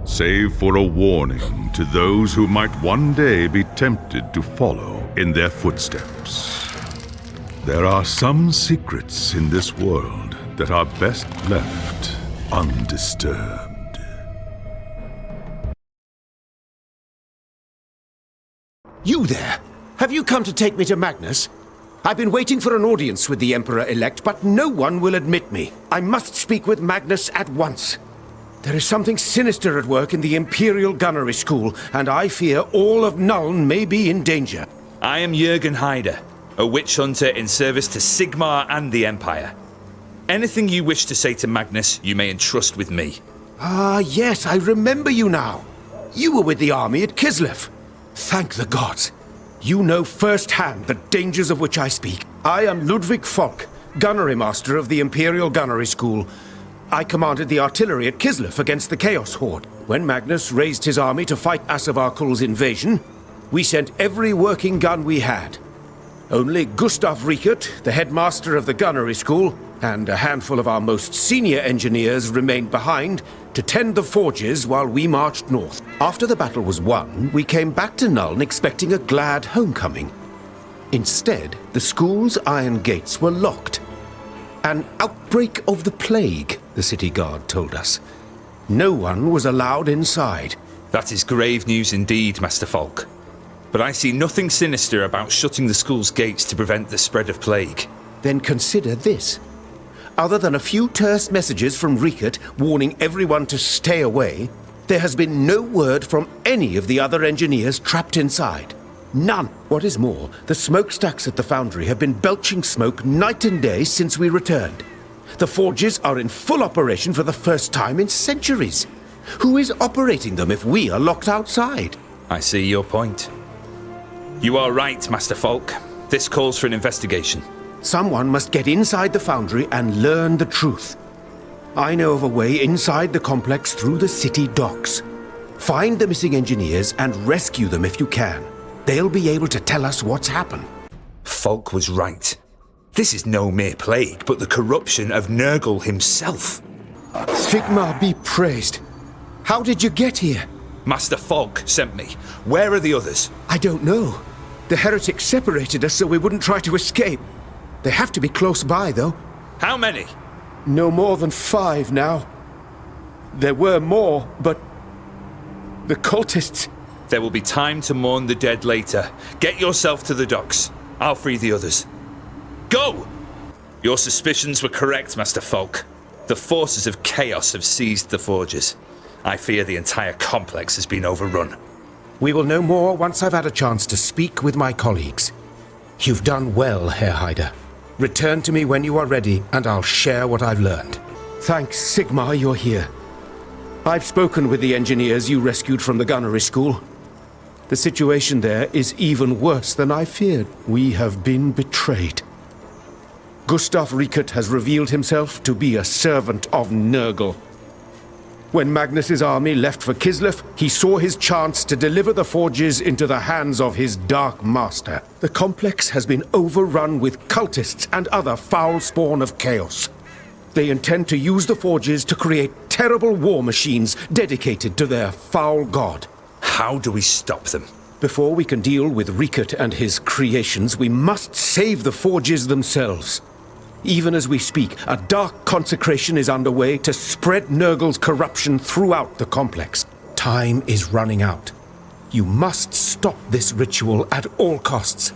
save for a warning to those who might one day be tempted to follow in their footsteps. There are some secrets in this world that are best left undisturbed. You there! Have you come to take me to Magnus? I've been waiting for an audience with the Emperor-elect, but no one will admit me. I must speak with Magnus at once. There is something sinister at work in the Imperial Gunnery School, and I fear all of Nuln may be in danger. I am Jürgen Heider, a witch hunter in service to Sigmar and the Empire. Anything you wish to say to Magnus, you may entrust with me. Ah, yes, I remember you now. You were with the army at Kislev. Thank the gods. You know firsthand the dangers of which I speak. I am Ludwig Falk, gunnery master of the Imperial Gunnery School. I commanded the artillery at Kislev against the Chaos Horde. When Magnus raised his army to fight Asavarkul's invasion, we sent every working gun we had. Only Gustav Riekert, the headmaster of the gunnery school, and a handful of our most senior engineers remained behind to tend the forges while we marched north. After the battle was won, we came back to Nuln expecting a glad homecoming. Instead, the school's iron gates were locked. An outbreak of the plague, the city guard told us. No one was allowed inside. That is grave news indeed, Master Falk. But I see nothing sinister about shutting the school's gates to prevent the spread of plague. Then consider this. Other than a few terse messages from Riekert warning everyone to stay away, there has been no word from any of the other engineers trapped inside. None. What is more, the smokestacks at the foundry have been belching smoke night and day since we returned. The forges are in full operation for the first time in centuries. Who is operating them if we are locked outside? I see your point. You are right, Master Falk. This calls for an investigation. Someone must get inside the foundry and learn the truth. I know of a way inside the complex through the city docks. Find the missing engineers and rescue them if you can. They'll be able to tell us what's happened. Falk was right. This is no mere plague, but the corruption of Nurgle himself. Sigmar be praised. How did you get here? Master Falk sent me. Where are the others? I don't know. The heretics separated us so we wouldn't try to escape. They have to be close by, though. How many? No more than 5 now. There were more, but the cultists... There will be time to mourn the dead later. Get yourself to the docks. I'll free the others. Go! Your suspicions were correct, Master Falk. The forces of chaos have seized the forges. I fear the entire complex has been overrun. We will know more once I've had a chance to speak with my colleagues. You've done well, Herr Heider. Return to me when you are ready, and I'll share what I've learned. Thanks, Sigmar, you're here. I've spoken with the engineers you rescued from the gunnery school. The situation there is even worse than I feared. We have been betrayed. Gustav Riekert has revealed himself to be a servant of Nurgle. When Magnus's army left for Kislev, he saw his chance to deliver the forges into the hands of his Dark Master. The complex has been overrun with cultists and other foul spawn of chaos. They intend to use the forges to create terrible war machines dedicated to their foul god. How do we stop them? Before we can deal with Riekert and his creations, we must save the forges themselves. Even as we speak, a dark consecration is underway to spread Nurgle's corruption throughout the complex. Time is running out. You must stop this ritual at all costs.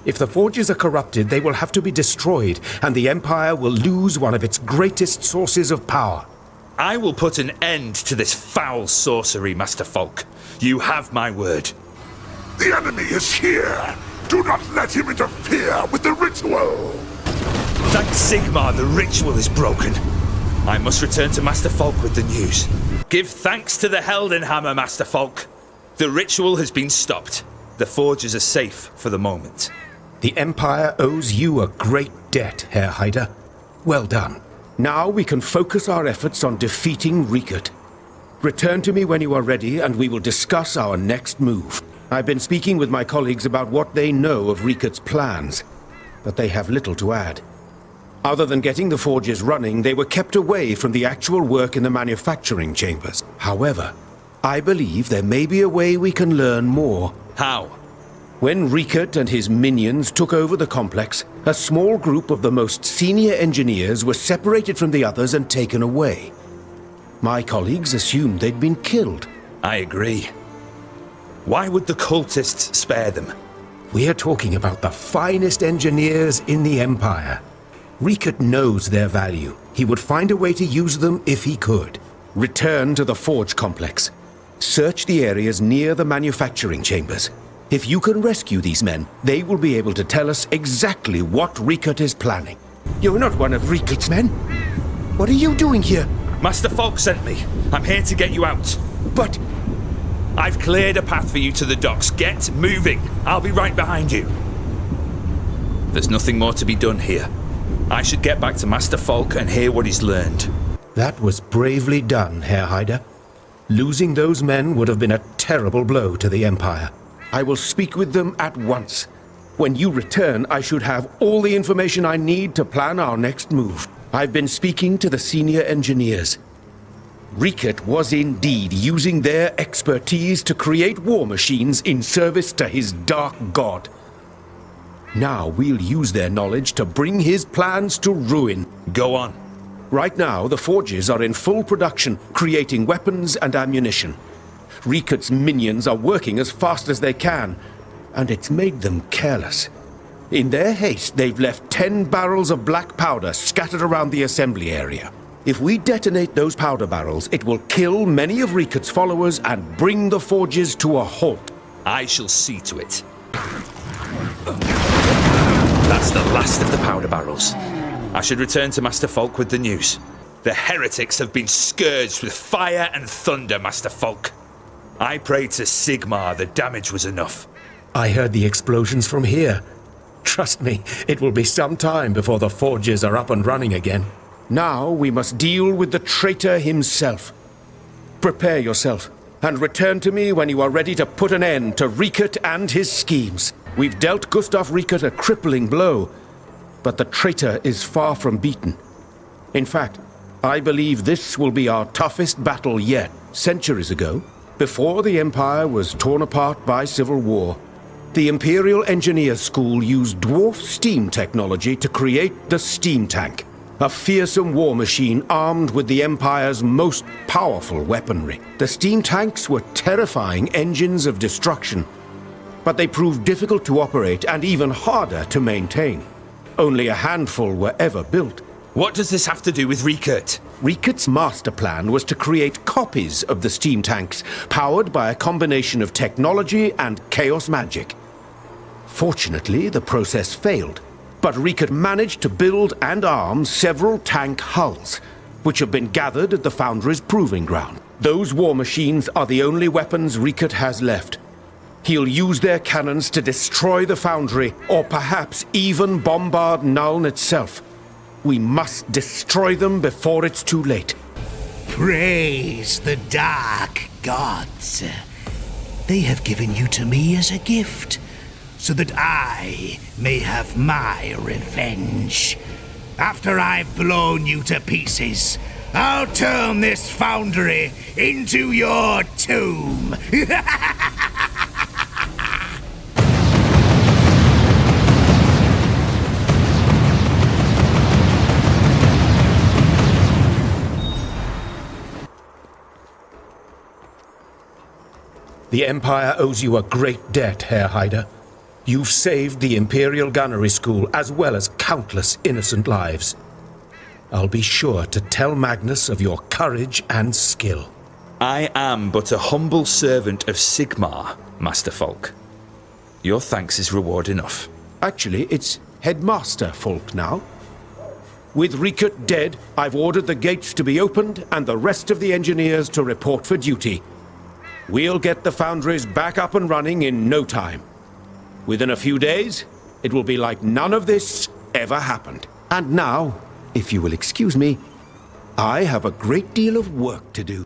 If the forges are corrupted, they will have to be destroyed, and the Empire will lose one of its greatest sources of power. I will put an end to this foul sorcery, Master Falk. You have my word. The enemy is here! Do not let him interfere with the ritual! Thank Sigmar, the ritual is broken. I must return to Master Falk with the news. Give thanks to the Heldenhammer, Master Falk. The ritual has been stopped. The forges are safe for the moment. The Empire owes you a great debt, Herr Heider. Well done. Now we can focus our efforts on defeating Riekert. Return to me when you are ready, and we will discuss our next move. I've been speaking with my colleagues about what they know of Riekert's plans, but they have little to add. Other than getting the forges running, they were kept away from the actual work in the manufacturing chambers. However, I believe there may be a way we can learn more. How? When Riekert and his minions took over the complex, a small group of the most senior engineers were separated from the others and taken away. My colleagues assumed they'd been killed. I agree. Why would the cultists spare them? We are talking about the finest engineers in the Empire. Riekert knows their value. He would find a way to use them if he could. Return to the forge complex. Search the areas near the manufacturing chambers. If you can rescue these men, they will be able to tell us exactly what Riekert is planning. You're not one of Riekert's men. What are you doing here? Master Falk sent me. I'm here to get you out. But I've cleared a path for you to the docks. Get moving. I'll be right behind you. There's nothing more to be done here. I should get back to Master Falk and hear what he's learned. That was bravely done, Herr Hyder. Losing those men would have been a terrible blow to the Empire. I will speak with them at once. When you return, I should have all the information I need to plan our next move. I've been speaking to the senior engineers. Riket was indeed using their expertise to create war machines in service to his dark god. Now we'll use their knowledge to bring his plans to ruin. Go on. Right now, the forges are in full production, creating weapons and ammunition. Riket's minions are working as fast as they can, and it's made them careless. In their haste, they've left 10 barrels of black powder scattered around the assembly area. If we detonate those powder barrels, it will kill many of Riket's followers and bring the forges to a halt. I shall see to it. That's the last of the powder barrels. I should return to Master Falk with the news. The heretics have been scourged with fire and thunder, Master Falk. I prayed to Sigmar the damage was enough. I heard the explosions from here. Trust me, it will be some time before the forges are up and running again. Now we must deal with the traitor himself. Prepare yourself, and return to me when you are ready to put an end to Riket and his schemes. We've dealt Gustav Riket a crippling blow, but the traitor is far from beaten. In fact, I believe this will be our toughest battle yet. Centuries ago, before the Empire was torn apart by civil war, the Imperial Engineers School used dwarf steam technology to create the steam tank, a fearsome war machine armed with the Empire's most powerful weaponry. The steam tanks were terrifying engines of destruction, but they proved difficult to operate and even harder to maintain. Only a handful were ever built. What does this have to do with Riket? Riket's master plan was to create copies of the steam tanks, powered by a combination of technology and chaos magic. Fortunately, the process failed, but Riket managed to build and arm several tank hulls, which have been gathered at the Foundry's proving ground. Those war machines are the only weapons Riket has left. He'll use their cannons to destroy the Foundry, or perhaps even bombard Nuln itself. We must destroy them before it's too late. Praise the dark gods. They have given you to me as a gift, so that I may have my revenge. After I've blown you to pieces, I'll turn this foundry into your tomb. The Empire owes you a great debt, Herr Hyder. You've saved the Imperial Gunnery School as well as countless innocent lives. I'll be sure to tell Magnus of your courage and skill. I am but a humble servant of Sigmar, Master Falk. Your thanks is reward enough. Actually, it's Headmaster Falk now. With Riket dead, I've ordered the gates to be opened and the rest of the engineers to report for duty. We'll get the foundries back up and running in no time. Within a few days, it will be like none of this ever happened. And now, if you will excuse me, I have a great deal of work to do.